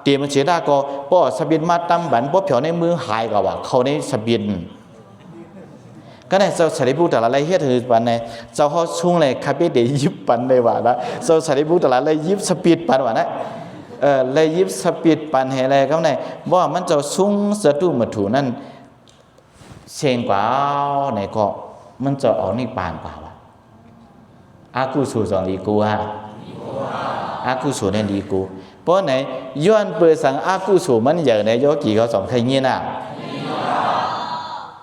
เตรียมเสียดาก็เพราะสบินมาตั้มบันเพราะเผียวในมือหายก็ว่าเขาในสบินก็ในเจ้าสารีบุตรแต่ละไรเฮ็ดถือปันในเจ้าเขาช่วงเลยคาเฟ่เดยิบปันเลยว่านะเจ้าสารีบุตรแต่ละไรยิบสปีดปันว่านะเลยยิบสปีดปันให้อะไรก็ในว่ามันเจ้าช่วงสะดุ้งมาถูนั่นเชียงกว่าในก็มันจะเอานี่ปานกว่าวะอากูสู่สองลีกูฮะอากูสู่ในลีกูเพราะไหนย้อนเปิดสังอากูสู่มันใหญ่ในโยกีเขาสองใครเงี้ยน่ะ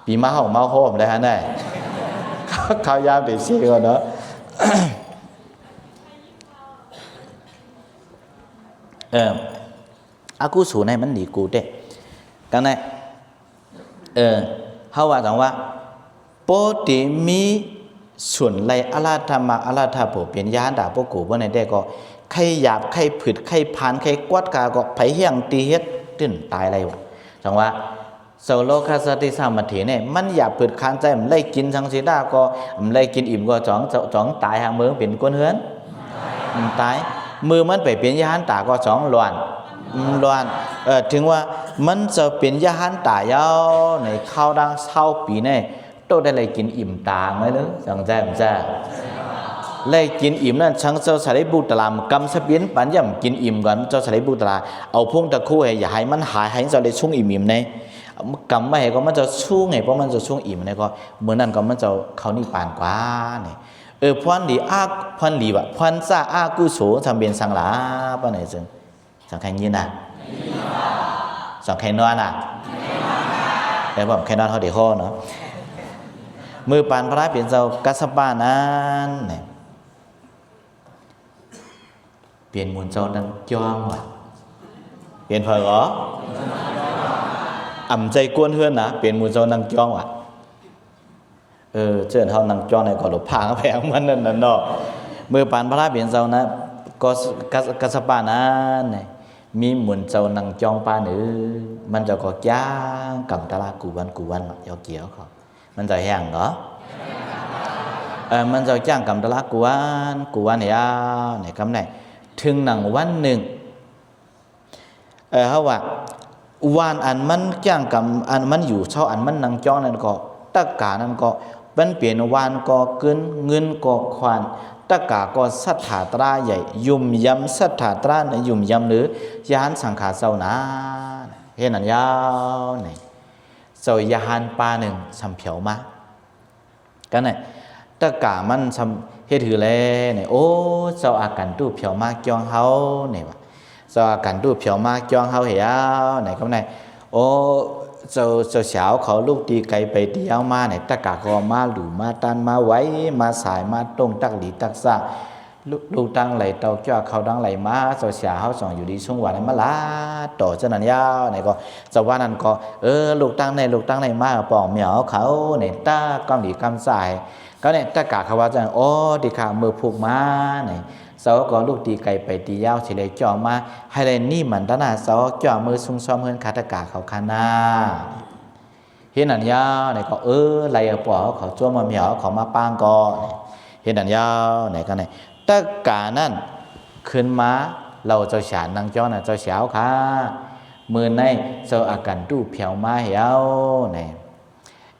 ปีมาห้องมาโฮมได้ฮะเนี่ยข้าวยามเด็กซี่ก่อนเนาะอากูสู่ในมันลีกูเด้กันไหนเขาว่าจังว่าโปติมีส่วนไรอาราธรรมะอาราธาโผเปลี่ยนยานด่าพวกกูว่าในได้ก็ใครหยาบใครผึดใครพานใครกวาดกาก็ไผเฮียงตีเฮ็ดตื่นตายอะไรวะจังว่าโซโลคาสติสามัติเนี่ยมันหยาบผึดคานใจมันไล่กินทั้งสีดาก็มันไล่กินอิ่มก็จ้องตายหางมือเป็นก้นเฮือนตายมือมันไปเปลี่ยนยานตาก็จ้องล้วนถึงว่ามันจะเป็นยานตายาวในข้าวดังเศร้าปีเนี่ยโตได้เลยกินอิ่มตาไหมลึกจังใจมันจะเลยกินอิ่มนั่นช่างเจ้าสารีบุตรลามกำสะเบียนปัญญำกินอิ่มก่อนเจ้าสารีบุตรลาเอาพุ่งตะคู่ให้อย่าให้มันหายให้เจ้าได้ช่วงอิ่มในกำไม่ให้ก็มันจะช่วงไงเพราะมันจะช่วงอิ่มในก็เหมือนนั่นก็มันจะเขานี่ปานกว่าเนี่ยพวันดีพวันดีวะพวันซากุโสทำเป็นสังหลาป่ะไหนจึงสังใครยินน่ะสังใครนอนน่ะแต่ผมใครนอนเขาเดี๋ยวข้อเนาะมือปานพระเปลี่ยนเจ้ากัสปานั้นเนี่ยเปลี่ยนมูลเจ้าดังจ้องว่ะเปลี่ยนเพอเหรออ่ำใจกวนเฮือนนะเปลี่ยนมูลเจ้าดังจ้องว่ะเจ้าเขาดังจ้องในก่อนหลบผางแผงมันนั่นเนาะมือปานพระเปลี่ยนเจ้านะก็กัสปานั้นเนี่ยมีมูลเจ้าดังจ้องปานมันจะก็ย่างกับตลากูวันยาวเกี่ยวเขามันจะแห้งเหรอมันจะจ้างกำตลากูวันเนี่ยในคำไหนถึงหนังวันหนึ่งเขาว่าวันอันมันจ้างกำอันมันอยู่เช่าอันมันนังจ้องนั่นก็ตะกานั่นก็เป็นเปลี่ยนวันก็เงินก็ควานตะกาก็สัทธาตราใหญ่ยุ่มยำสัทธาตราในยุ่มยำหรือยานสังขารเศร้านาเห็นอันยาวไหนเจ้ายาหันปลาหนึ่งสำเผียวมากันเนี่ยตะกามันสำเฮ็ดถือเลยเนี่ยโอ้เจ้าอาการตู้เผียวมาจ้องเฮาเนี่ยวะเจ้าอาการตู้เผียวมาจ้องเฮาเหี่ยวไหนก็ไหนโอ้เจ้าสาวเขาลูกตีไก่ไปตีเอามาเนี่ยตะกาก็มาหลู่มาตันมาไว้มาสายมาตรงตักหลีตักซาลูกตั้งไหลเตาเจ้าเขาดังไหลมาเจ้าเสียเขาส่องอยู่ดีช่วงวันนั้นมาละต่อเจ้านันยาวไหนก็เจ้าว่านั่นก็ลูกตั้งในมาปองเหมียวเขาเนี่ยตากำหลีกำสายก็เนี่ยตะกาเขาว่าจังโอ้ดีขามือผูกมาเนี่ยเจ้าก็ลูกตีไก่ไปตียาวเฉลยจ่อมาให้ได้นี่มันด้านหน้าเจ้าจ่อมือซุ่มซ้อมเฮือนคาตะกาเขาขานาเห็นอันยาวเนี่ยก็ไหลปอเขาจ้วมาเหมียวเขามาปางก็เห็นอันยาวไหนก็เนี่ยตะกานั่นขึ้นมาเราเจ้าฉานนางจ้อน่ะเจ้าเฉาค่ะมือในเจ้าอาการตู้เผียวมาเหี่ยวเนี่ย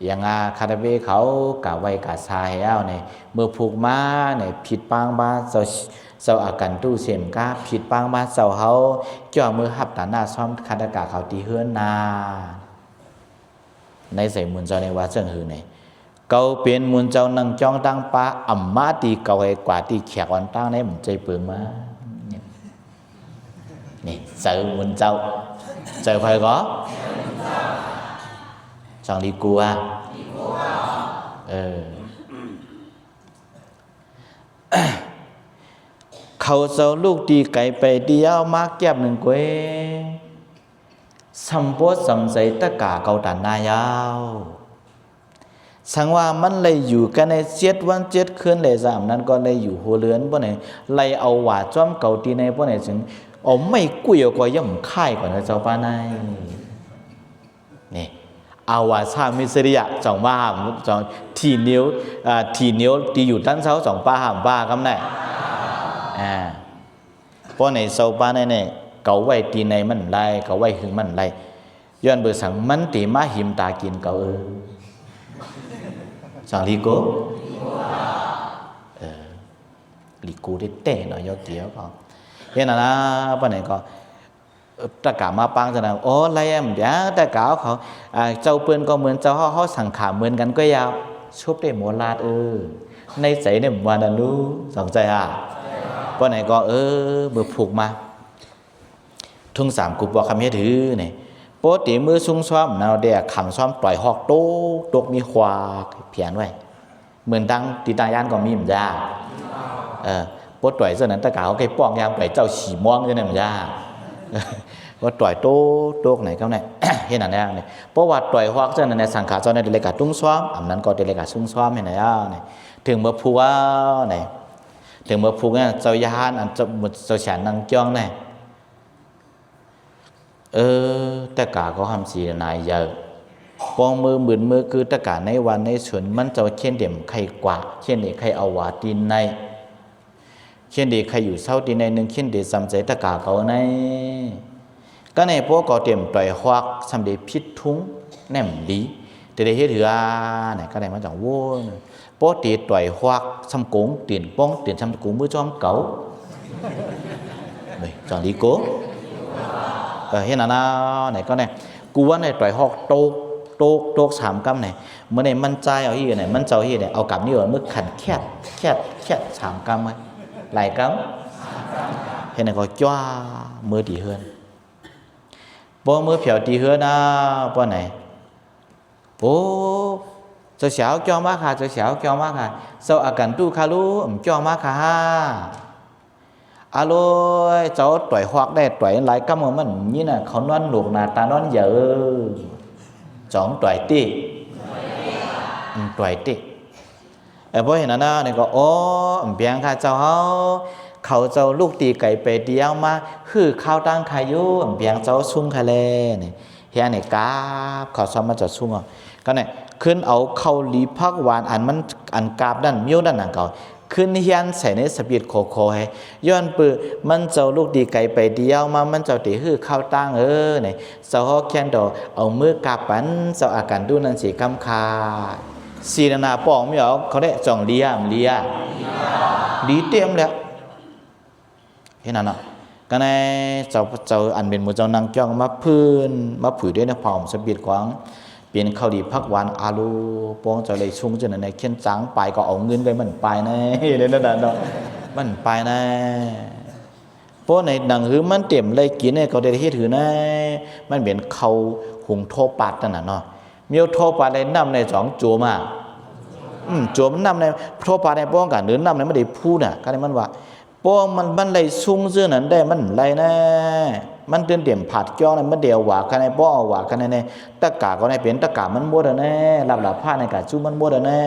อย่างคาราเบเขากะไว้กะซาเหี่ยวเนี่ยมือผูกมาเนี่ยผิดปางบ้าเจ้าอาการตู้เสียมก้าผิดปางบ้าเจ้าเขาจ่อมือหับตาหน้าซ้อมคาตะกาเขาตีเฮือนนาในใส่มุนเจ้าในว่าเจ้าหือเนี่ยเกาเปลี่ยนมุนเจ้านังจ้องตั้งปลาอ่ำมาตีเกาไอ้กว่าตีแขกวันตั้งเนี่ยมันใจเปลืองมานี่เจอมุนเจ้าเจอใครก็จังดีกลัวค เขาเจ้าลูกดีไก่ไปเดียวมากแก็บหนึ่งกวยสัมโพสัมใจตะกาเกาตานายาวสังว่ามันเลยอยู่กันใน7 วัน 7 คืนเลยสามนั้นก็เลยอยู่หัวเรือนบ่ไหนเลยเอาหว่าจ้อมเก่าตีในบ่ไหนถึงเอาไม่กุ้ยก็ย่ำค่ายก่อนนะเจ้าป้านายนี่เอาว่าชามิสริยะสองบ้าสองทีนิ้วที่อยู่ด้านเช้าสองป้าหามบ้าคำไหนเพราะในเช้าป้าในเก่าไว้ตีในมันไรเก่าไว้หึงมันไรย้อนเบอร์สั่งมันตีมาหิมตากินเก่าสั่งลีโก้ลีโก้ได้เตะหน่อยยอดเกี่ยวก็เห็นนะป้าไหนก็ตะกามาปังจะนะโอ้ไรแอมเดี๋ยวตะกาเขาเจ้าเปื้อนก็เหมือนเจ้าเขาสั่งขาเหมือนกันก็ยาวชุบได้หมดลาดในใจเนี่ยวันนั้นรู้สนใจป้าไหนก็มือผูกมาทุ่งสามกุบบอกคำเฮ็ดถือเนี่ยโป๊ตีมือซุ้งซ้อมนาเดียขำซ้อมปล่อยหอกโต๊กมีควาเพียนไว้เหมือนตั้งตีตายานก็มีเหมือนยาโป๊ต่อยเส้นนั้นตะกาเขาเคยป้องยามปล่อยเจ้าฉีม่วงใช่ไหมเหมือนยาว่าต่อยโต๊กไหนก็ไหนเห็นอะไรเนี่ยเพราะว่าต่อยหอกเส้นนั้นในสังขารเจ้าในเดลิกาตุ้งซ้อมอันนั้นก็เดลิกาซุ้งซ้อมเห็นไหมเนี่ยถึงเมื่อพูว่าเนี่ยถึงเมื่อพูเนี่ยเจ้ายานอันเจ้าฉันนางจ้องเนี่ยตะกาก็ทำสีนายเยอะปองมือหมื่นมือคือตะกาในวันในส่วนมันจะเช่นเดี่ยมใครกว่าเช่นเดียใครเอาวาตีนในเช่นเดียใครอยู่เศร้าตีนในหนึ่งเช่นเดียซ้ำใจตะกาเขาในก็ในพวกก็เตรียมต่อยหวักซ้ำเดียพิษทุ้งแหนมดีแต่เดียเฮ็ดถือเนี่ยก็ได้มาจากวัวพวกตีต่อยหวักซ้ำโกงเตียนป้องเตียนซ้ำโกงมือจอมเก๋าเลยจังลีโก้เห็นนะไหนก็เนี่ยกูว่าในต่อยหอกโต๊ก3 กำเนี่ยเมื่อในมันใจเอาที่ไหนมันเจ้าที่เนี่ยเอากำนี่ว่ามือขันแค่3 กำไว้หลายกำเห็นไหนก็จ้ามือตีเฮือนป้อมือเผียวตีเฮือนป้อไหนโอ้เจ้าเสียวจ้อมากค่ะเจ้าเสียวจ้อมากค่ะเจ้าอาการตู้คารุจ้อมากค่ะอร่อยเจ้าต่อยหอกได้ต่อยหลายกำมันนี่น่ะเขานอนหนุกหน้าตานอนเยอะจ้องต่อยตีต่อยตีเพราะเห็นนะเนี่ยก็โอ้เบียงค่ะเจ้าเขาเจ้าลูกตีไก่ไปเดียวมาคือข้าวตั้งขายอยู่เบียงเจ้าชุ่มค่ะเลยเนี่ยเฮียเนี่ยกาบเขาซ้อมมาจะชุ่มก็เนี่ยขึ้นเอาข้าวลีพักหวานอันกาบด้านมิ้วด้านหนังเก่าขึ้นเฮียนใส่ในสปีดโคให้ย้อนปือมันเจ้าลูกดีไก่ไปเดียวมามันเจ้าตีหื้อข้าวตั้งเนี่ยเจ้าแค่นดอเอามือกาปันเจ้าอาการดูนั่นสีกำคาสีนาปองไม่เอาเขาได้จ่องเลียดีเต็มแล้วเห็นนั่นก็ในเจ้าอันเป็นมือเจ้านางจ้องมาพื้นมาผือด้วยในพอมสปีดกว้างเป็นข้าวดีพักหวานอาลูปองจะเลยชุ่มจนในเขียนจังไปก็เอาเงินไปมันไปนะเล่นนั่นน่ะมันไปนะเพราะในหนังหือมันเต็มเลยกินเนี่ยเขาได้ที่ถือนะมันเป็นข้าวหุงโทปัดนั่นน่ะเนาะมีโทปัดในน้ำใน2 จัวมาจัวมันน้ำในโทปัดในป้องกันหรือน้ำในไม่ได้พูดน่ะก็เลยมันว่าป้องมันเลยชุ่มเสื้อนั้นได้มันเลยนะมันเตือนเดี่ยมผัดจ้องนั้นมันเดียวหวากันในป้อหวากันในตะกาก็ในเป็นตะกามันบดแน่หลับผ้าในกาจู้มันบดแน่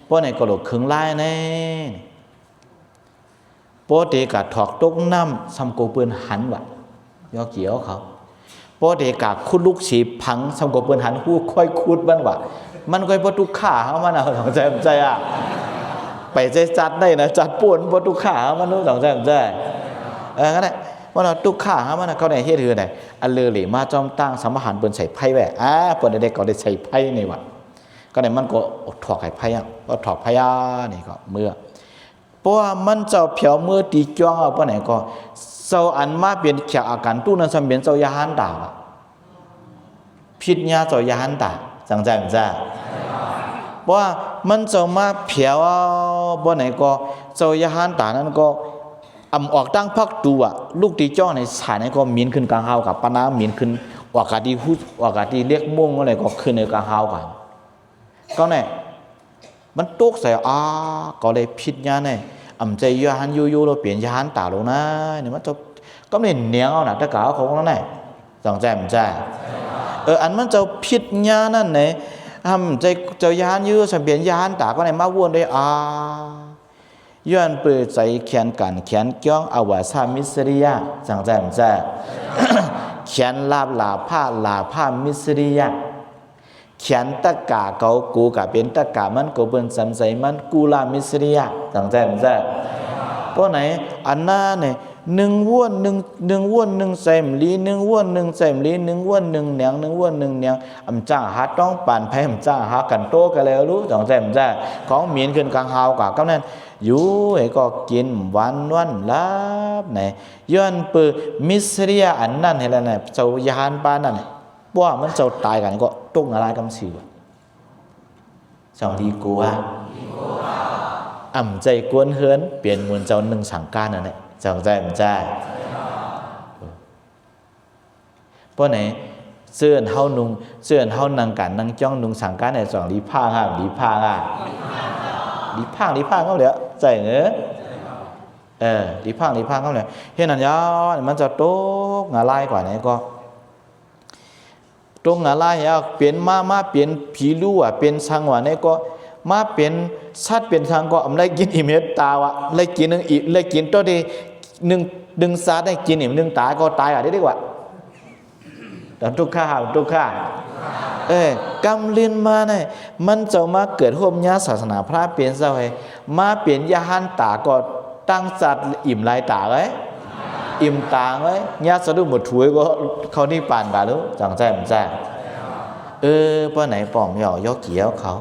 ป้อในกระโหลกขึงลายแน่ป้อเด็กกาถอกตกน้ำซ้ำโกปืนหันวะยอเกี่ยวเขาป้อเด็กกาคุดลูกฉีพังซ้ำโกปืนหันคู่ค่อยคุดบ้านวะมันค่อยพอตุกขาเขามันเอาสองใจไปใจจัดได้นะจัดป่วนพอตุกขามันรู้สองใจงั้นแหละว่าเราตุกขามันเขาในเฮ็ดคือไหนอันเลือหลีมาจอมตั้งสมหันเปิ้นใส่ไพ่แหวเปิ้นได้ก็ได้ใส่ไพ่นี่วะก็ได้มันก็ถอกไข่ไพ่ก็ถอกไพ่นี่ก็เมื่อเพราะว่ามันเจ้าเผียวมือตีจ้องเอาปะไหนก็เจ้าอันมาเปลี่ยนแขกอาการตู้นั้นสำเร็จเจ้ายาหันด่าพิษยาเจ้ายาหันด่าจังจ้าเพราะว่ามันเจ้ามาเผียวปะไหนก็เจ้ายาหันด่านั้นก็ออกตั้งพักตัวลูกตีจ้อในสายนั้นก็มีนขึ้นกลางเฮากับปนามีนขึ้นอากาศดีพูดอากาศดีเรียกม่วงอะไรก็ขึ้นในกลางเฮากันก็เนี่ยมันตกใส่ก็เลยพิษยาเนี่ย ใจยานยูเราเปลี่ยนยานตาลงนะเนี่ยมันจะก็ไม่เนียงเอาหนักตะกาของนั่นแหละสองใจมันใจอันมันจะผิดญานั่นไหนทำใจเจ้ายานยูสัมเปลี่ยนยานตาก็ไหนมาวนได้ย้อนเปิดใจเขียนกันเขียนจ้องอวสามิสริยะสังใจมันใจเขียนลาผ้ามิสริยะเขียนตะกาเขากูกับเป็นตะกามันกูเป็นสัมใสมันกูลามิสริยะสังใจมันใจเพราะไหนอันน่าเนี่ยหนึ่งว้วนหนึ่งใส่มลีหนึ่งว้วนหนึ่งใส่มลีหนึ่งว้วนหนึ่งเนียงหนึ่งว้วนหนึ่งเนียงจ้างหาต้องปั่นไพ่จ้างหากันโตกันแล้วรู้สังใจมันใจของเมียนขึ้นกลางหาวกับก็นั่นอยู่ไอ้ก็กินวันลับไหนย้อนเปิดมิสริยะอันนั้นเห็นแล้วไหนเจ้ายานปานั่นว่ามันเจ้าตายกันก็ตุ้งอะไรกำสิวสองดีกว่าใจกวนเฮือนเปลี่ยนมวลเจ้าหนึ่งสังการนั่นแหละสองใจมันใจเพราะไหนเสื้อเฮานุงเสื้อเฮานังกันนังจ้องนุงสังการในสองดีผ้าดีผ้าเขาเดี๋ยวใจเนื้อดีผ้าเขาเลยเห็นนั่นยาวมันจะโต๊ะงาไล่กว่านี้ก็ตรงอะไรเปลี่ยนมาเปลี่ยนผีลู่เปลี่ยนสังวะนี่ก็มาเปลี่ยนชัดเปลี่ยนสังก็ได้กินอิ่มเม็ดตาวะได้กินนึงอีกได้กินตัวดีดึงซาได้กินอิ่มดึงตายก็ตายได้ดีกว่าแต่ทุกข้ากำลินมาเนี่ยมันจะมาเกิดห่มญาศาสนาพระเปลี่ยนเจ้าให้มาเปลี่ยนยาหันตาก็ตั้งสัตว์อิ่มลายตาไว้อิ่มตาไว้ญาติสะดุ้งหมดถุยก็เขานี่ป่านบาลูจังใจมันใจป้าไหนปอมหย่อยกเกี่ยวเขา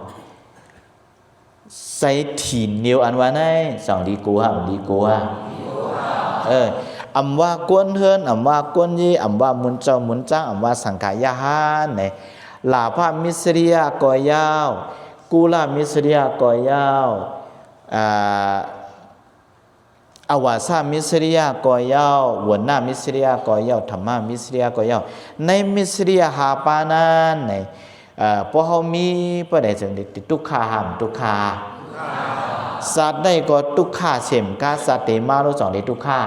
ใส่ถิ่นเดียวอันว่าไงสองดีกัวว่ากวนเฮือนว่ากวนยี่ว่ามุนเจ้ามุนจ้างว่าสังขายาหานไหนลาภามิสริยะกอยาวกูลามิสริยะกอยาวอวสามิสริยะกอยาววนหน้ามิสริยะกอยาวธรรมะมิสริยะกอยาวในมิสริยะหาปานันในพอเขามีประเดี๋ยวจึงติดทุกขาหามทุกขาสัตว์ได้ก็ทุกขาเฉมกาสัตว์เตมาโนสองเดทุกขา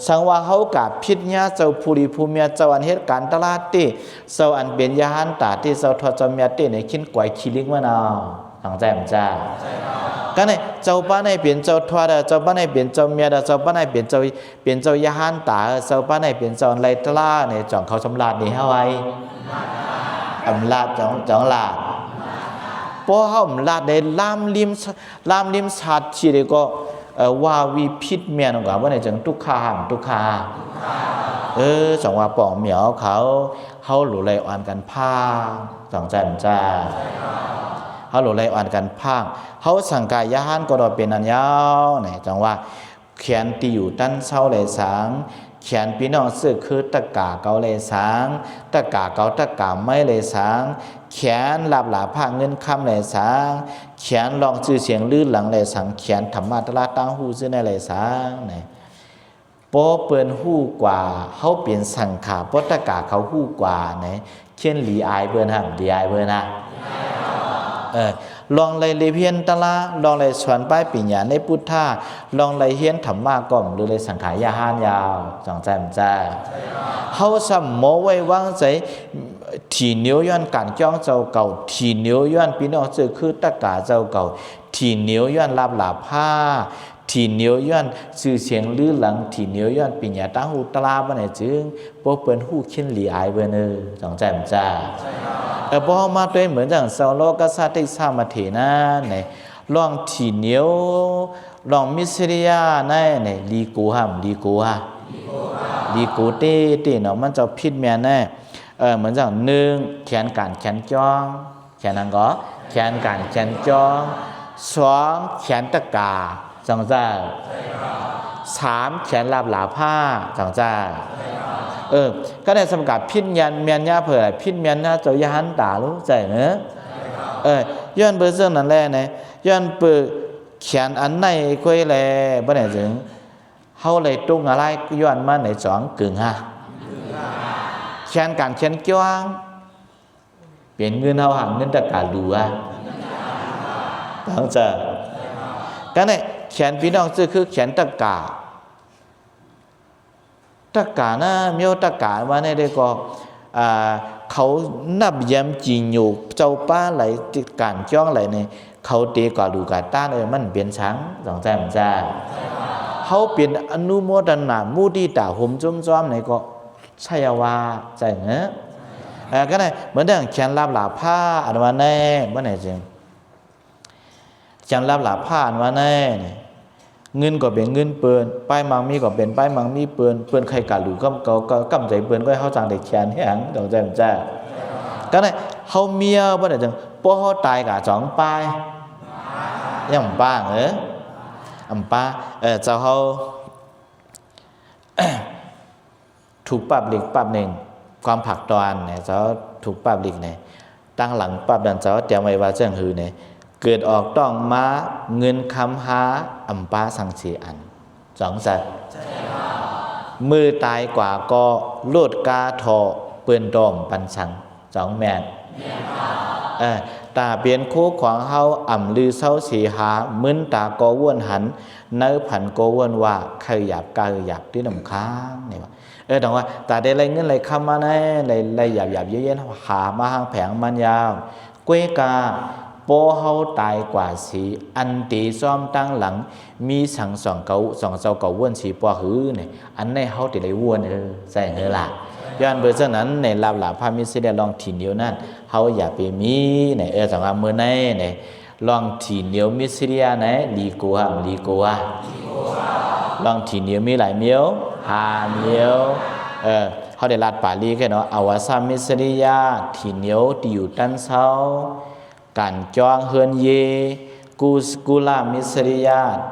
สังว่าเขากับพิษญาเจ้าภูริภูมิเจ้าอันเหตุการณ์ตลาดตีเจ้าอันเป็นยาหันตาที่เจ้าทอจอมยาตีในขิ้นกวยคิลิงมะนาวทางใจมันจ้าก็เนี่ยเจ้าป้าในเปลี่ยนเจ้าทวดเจ้าป้าในเปลี่ยนเจ้าเมียเจ้าป้าในเปลี่ยนเจ้ายาหันตาเจ้าป้าในเปลี่ยนเจ้าไรตลาดเนี่ยจ่องเขาชำลาดนี่เฮาไว้ลาดจ่องลาดพอเฮาลาดได้ลามลิมชาดชีเดก็ว่าวิพิษเมียนกว่าว่าในจังทุกขาสองว่าปองเหมียวเขาหลุไลอ่อนกันผ้าสองใจมันจ้าเขาหลุไลอ่อนกันผ้าเขาสังกายยานก็ดอเป็นอันยาวเนี่ยจังว่าเขียนตีอยู่ตั้นเศร้าเลยสางเขียนพี่น้องซื้อคือตะกาเกาเลยสางตะกาเกาตะกาไม่เลยสางเขียนหลับหลาผ้าเงินคำเลยสางเขียนลองชื่อเสียงลื่นหลังเลยสางเขียนธรรมะตลาตั้งหูซื้อในเลยสางเนี่ยโป้เปิ้นหู้กว่าเขาเปลี่ยนสังขาโป้ตะกาเขาหู้กว่าเนี่ยเขียนหลีอายเบิ้นฮะดีอายเบิ้นนะลองเลยเพียนตะละลองเลยสวนป้ายปิญญาในพุทธาลองเลยเฮียนธรรมะก่อมหรือเลยสังขารยาหานยาวสองใจมันจ้าเขาสมโมไว้วางใจทีเหนียวย้อนการจ้องเจ้าเก่าทีเหนียวย้อนพี่น้องเจอคือตะกาเจ้าเก่าทีเหนียวย้อนลาบหลาผ้าทีเหนียวย้อนสื่อเสียงลื้อหลังทีเหนียวย้อนปิญญาตั้งหูตลาบ้านไหนจึงพวกเปิ้นหู้ขิ้นหลีอายเบิ้นสองใจมันจ้าพอมาด้วยเหมือนอย่างเซาโลกษัตริย์สามาเถนะเนี่ยลองทีเหนียวลองมิสริยาเนี่ยลีกูเต้เนาะมันจะพิษเมียแน่เหมือนอย่างหนึ่งแขนการแขนจ้องแขนนั่นก็แขนการแขนจ้องสองแขนตะกาจังจ้าสามแขนลาบหลาผ้าจังจ้าก็ได้สำกับพิษยันเมียนญาเผื่อพิษเมียนญาเจ้ายาหันตารู้ใจเนอะย้อนเบอร์เสื้อนั่นแหละเนี่ยย้อนเปิดแขนอันไหนก็แลบ่ได้ถึงเฮาเลยตุ้งอะไรย้อนมาในสองกึ่งฮะแขนการแขนจ้วงเปลี่ยนเงินเฮาหางเงินตะกาดูอ่ะต้องจะ ก็เนี่ยแขนพี่น้องซื้อคือแขนตะกานะเมียวตะกาว่าเนี่ยได้ก็เขานับยำจีนอยู่เจ้าป้าไหลติดการจ้องไหลเนี่ยเขาเตะกว่าดูกาต้านมันเปลี่ยนช้างสองใจมันจ้าเขาเปลี่ยนอนุโมทนามูดีตาหุ่มจุ้มจ้อมเนี่ยก็ใช่ว่าใจเงี้ยก็เนี่ยเหมือนเรื่องแขนลาบหลาผ้าอันวันแน่เมื่อไหร่จริงแขนลาบหลาผ้าอันวันแน่เงินก็เป็นเงินเปินป้ายมังมีก็เป็นป้ายมังมีเปินใครกะหรือก็กำใจเปินก็เขาจังเด็กแขนแห้งตรงใจมันจ้าก็เนี่ยเขาเมียเมื่อไหร่จริงพวกเขาตายกะสองป้ายยังป้าป้าเจ้าเขาถูกปรับหลีกปรับหนึ่งความผักตอนเนี่ยเจ้าถูกปรับหลีกเนี่ยตั้งหลังปรับดันเจ้าเตรียมไว้ว่าเจ้าหือเนี่ยเกิดออกต้องมาเงินคำหาป้าสังสีอันสองสัตว์มือตายกว่าก็โลดกาทอเปื้อนดอมปันสังสองแมนตาเปลี่ยนคู่ของเฮาลือเศร้าสีหามึนตาก็ว่วนหันเนื้อผันก็ว่วนว่าใครหยาบกายหยาบที่น้ำค้างเนี่ยว่าแต่ว่าตาได้ไรเงินไรคำมาแน่ไรหยาบเย็นๆหามาหางแผงมันยาวกวยกาโปเฮาตายกว่าสีอันตีซ้อมตั้งหลังมีสังสองเจ้าว่วนสีปอหือเนี่ยอันในเฮาติไรว่วนใส่เงือละย้อนเบอร์เช่นนั้นในลาบหลาพามิสิเดลองทีเดียวนั่นเฮาอย่าไปมีในสังว่ามือในลองทีเดียวมิสิเดียในลีโกะลองทีเดียวมีหลายเมียวหาเมียวเขาได้ลัดป่าลีแค่เนาะอวสามิสิเดียทีเดียวที่อยู่ตั้นเศร้าการจองเฮือนเยกุลามิสิเดีย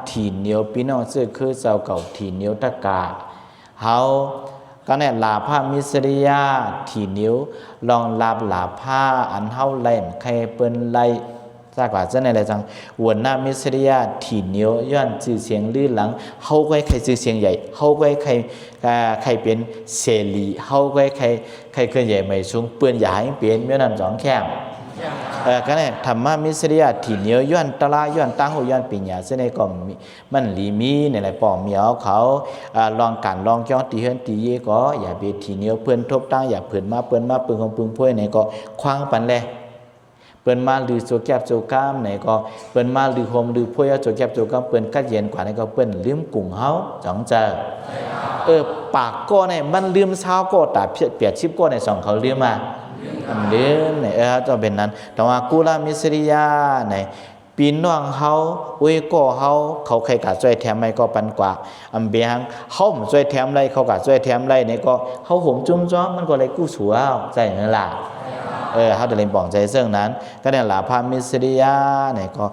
ทีเดียวพี่น้องซื้อคือเจ้าเก่าทีเดียวตะกาเฮาก็เนี่ยลาผ้ามิสริยาที่นิ้วลองลาบลาผ้าอันเฮาเล่นใครเปิ้นไล่ซากว่าจะในอะไรจังวนหน้ามิสริยาที่นิ้วย้อนชื่อเสียงลื่นหลังเฮาก็ให้ใครชื่อเสียงใหญ่เฮาก็ให้ใครเป็นเสรีเฮาก็ให้ใครเคลื่อนใหญ่ไม่สูงเปื้อนใหญ่เปลี่ยนเมื่อนั้นสองแข้งก็เนี่ยธรรมะมิสริยาที่นิ้วย้อนตะลาย้อนตั้งหูย้อนปิญญาเสน่ห์ก็มันลีมีในหลายป่อเมียวเขาลองกันลองจ้องตีเฮือนตีเย่ก็อย่าไปทีนิ้วเพื่อนทบตั้งอย่าเพื่อนมาปืนของปืนพ่วยไหนก็คว้างปันแลเปิ้นมาหรือโจแก็บโจก้ามไหนก็เปิ้นมาหรือโฮมหรือพ่วยโจแก็บโจก้ามเปิ้นกัดเย็นกว่าไหนก็เปิ้นลืมกุ้งเฮาจังเจอปากก็เนี่ยมันลืมเช้าก็ตาเปียดชิบก็ในสองเขาลืมมาลืมเนี่ยจะเป็นนั้นแต่ว่ากุลามิสริยาเนี่ยปีน้องเฮาอุ้ยก็เฮาเขาใครกะช่วยแถมไม่ก็ปันกว่าเบียงเฮาช่วยแถมไรเขากะช่วยแถมไรเนี่ยก็เฮาห่มจุ้มจ้อมมันก็เลยกู้สัวใจนั่นล่ะเขาจะเล่นปองใจเสื่องนั้นก็เนี่ยหลาพามิสริยาเนี่ยก็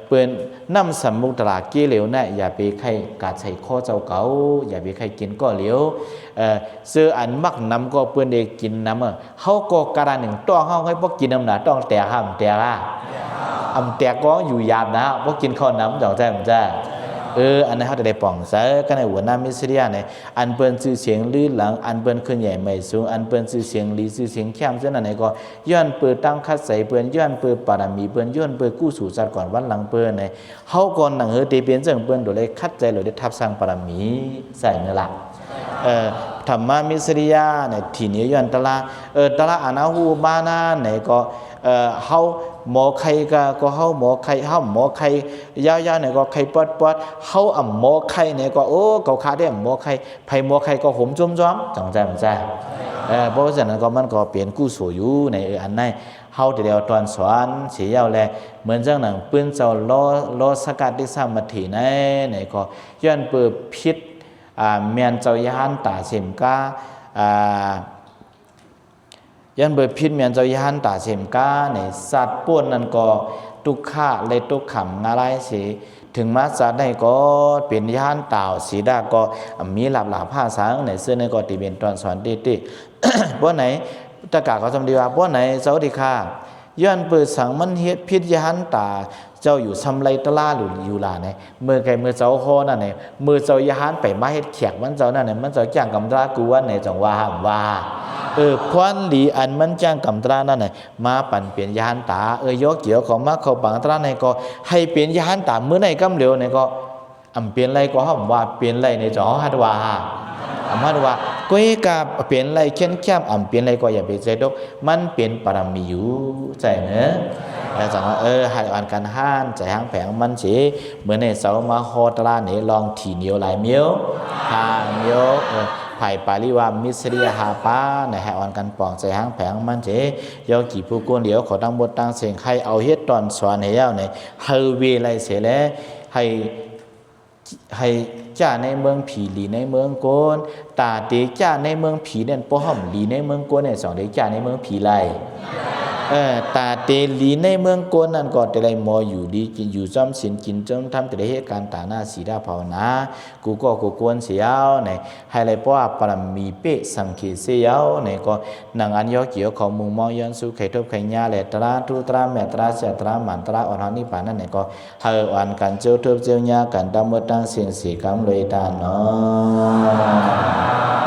เปิ้นน้ำสมุตรากี้เหลวเนี่ยอย่าไปใครกาดใส่ข้อเจ้าเก่าอย่าไปใครกินก็เหลวซื้ออันมักน้ำก็เปิ้นได้กินน้ำเขาก็การหนึ่งต้องเขาให้พวกกินน้ำหนาต้องแต่ห้ามแต่ละแต่ก็อยู่ยามนะพวกกินข้าวน้ำจังใจมันจะอันนั้นเขาจะได้ป่องใส่ก็ในหัวหน้ามิสเรียเนี่ยอันเปิ้นชื่อเสียงลื่นหลังอันเปิ้นขึ้นใหญ่ไม่สูงอันเปิ้นชื่อเสียงลีชื่อเสียงเข้มเส้นอะไรก็ย้อนเปิดตั้งคัดใส่เปิ้นย้อนเปิดปารามีเปิ้นย้อนเปิดกู้สู่จัดก่อนวันหลังเปิ้นเนี่ยเขาก่อนหนังตีเปลี่ยนเจังเปิ้นโดยเลยคัดใจโดยได้ทับสร้างปารามีใส่นั่นแหละธรรมมิสริยาเนี่ยทีนี้ย้อนตละอานาหูบานาเนี่ยก็เฮาหมอไข่ก็เฮาหมอไข่เฮาหมอไข่ยาวๆเนี่ยก็ไข่ปอดเฮาหมอไข่เนี่ยก็โอ้เกาขาได้หมอไข่ไผหมอไข่ก็ห่มจ้อมๆจังใจมันใจเพราะฉะนั้นก็มันก็เปลี่ยนกู้สู่อยู่ในอันนั้นเฮาเดียวตอนสอนเสียยาวแลเหมือนจังหนังปืนเจ้าล้อสกัดที่สร้างมาถีในก็ย้อนเปิดพิษเมียนเจ้ายานตาเสมกายันเบิดพิษเมียนเจ้ายานตาเสมกาในสัตว์ป่วนนั้นก็ทุกข้าเลยทุกขำงาไรสิถึงมาสัตว์ได้ก็เป็นยานเต่าสีดาก็มีหลับผ้าสางในเสื้อในก็ตีเป็นตอนสอนติบ่ไหนตะกาเขาจำดีว่าบ่ไหนเจ้าดีค่ะย้อนเปิดสังมันเฮ็ดพิษยานตา เจ้าอยู่ซ้ำไรตะล่าหรืออยู่ลาเนี่ยเมื่อไกเมื่อเจ้าโคนั่นเนี่ยเมื่อเจ้ายาหานไปมาเฮ็ดแขกมันเจ้านั่นเนี่ยมันเจ้าจ้างกำตรากูว่าในจังว่าพวนหลีอันมันจ้างกำตรานั่นเนี่ยมาปั่นเปลี่ยนยานตายกเกี่ยวของมาเขาปังตราในก็ให้เปลี่ยนยานตาเมื่อในกำเหลียวเนี่ยก็เปลี่ยนไรก็ห้ามว่าเปลี่ยนไรในจอฮัดว่าฮัดว่าก้อยกาเปลี่ยนไรเช่นแคบเปลี่ยนไรก็อย่าไปใจดกมันเปลี่ยนปรมีอยู่ใจเนอะแล้วจังว่าให้อ่านกันห้านใจห้างแผงมันสิเหมือนในเสามาโฮตราเนี่ยลองถี่เหนียวหลายเมียวหาเมียวไผ่ปาลิวามิสเรียหาป้าในให้อ่อนกันปองใจห้างแผงมันสิยอกี่ผู้กวนเหลียวขอตั้งบทตั้งเสียงให้เอาเฮ็ดตอนสอนให้ยาวในเฮเวไลเสียแล้วให้จ้าในเมืองผีหลีในเมืองโกนตาเตจ้าในเมืองผีเนี่ยป้อห่อมหลีในเมืองโกนเนี่ยสองเตจ้าในเมืองผีไลตาเตลีในเมืองโกนนั่นก็แต่ไรมออยู่ดีกินอยู่จอมศีลกินจอมทำแต่เหตุการณ์ตาหน้าสีดาภาวนากูกวนเสียวในให้ไรป้อปรมีเปะสังเกตเสียวในก็นางอันยอเกี่ยวของมุงมองย้อนสู่ไข่ทบไข่ยาแหละตราทุตราแม่ตราเสียตราหมันตราอ่อนนิพพานนั่นในก็ให้อ่อนกันเจ้าทบเจ้ายากันดำมือตั้งเสียงสีกำเลยตาเนาะ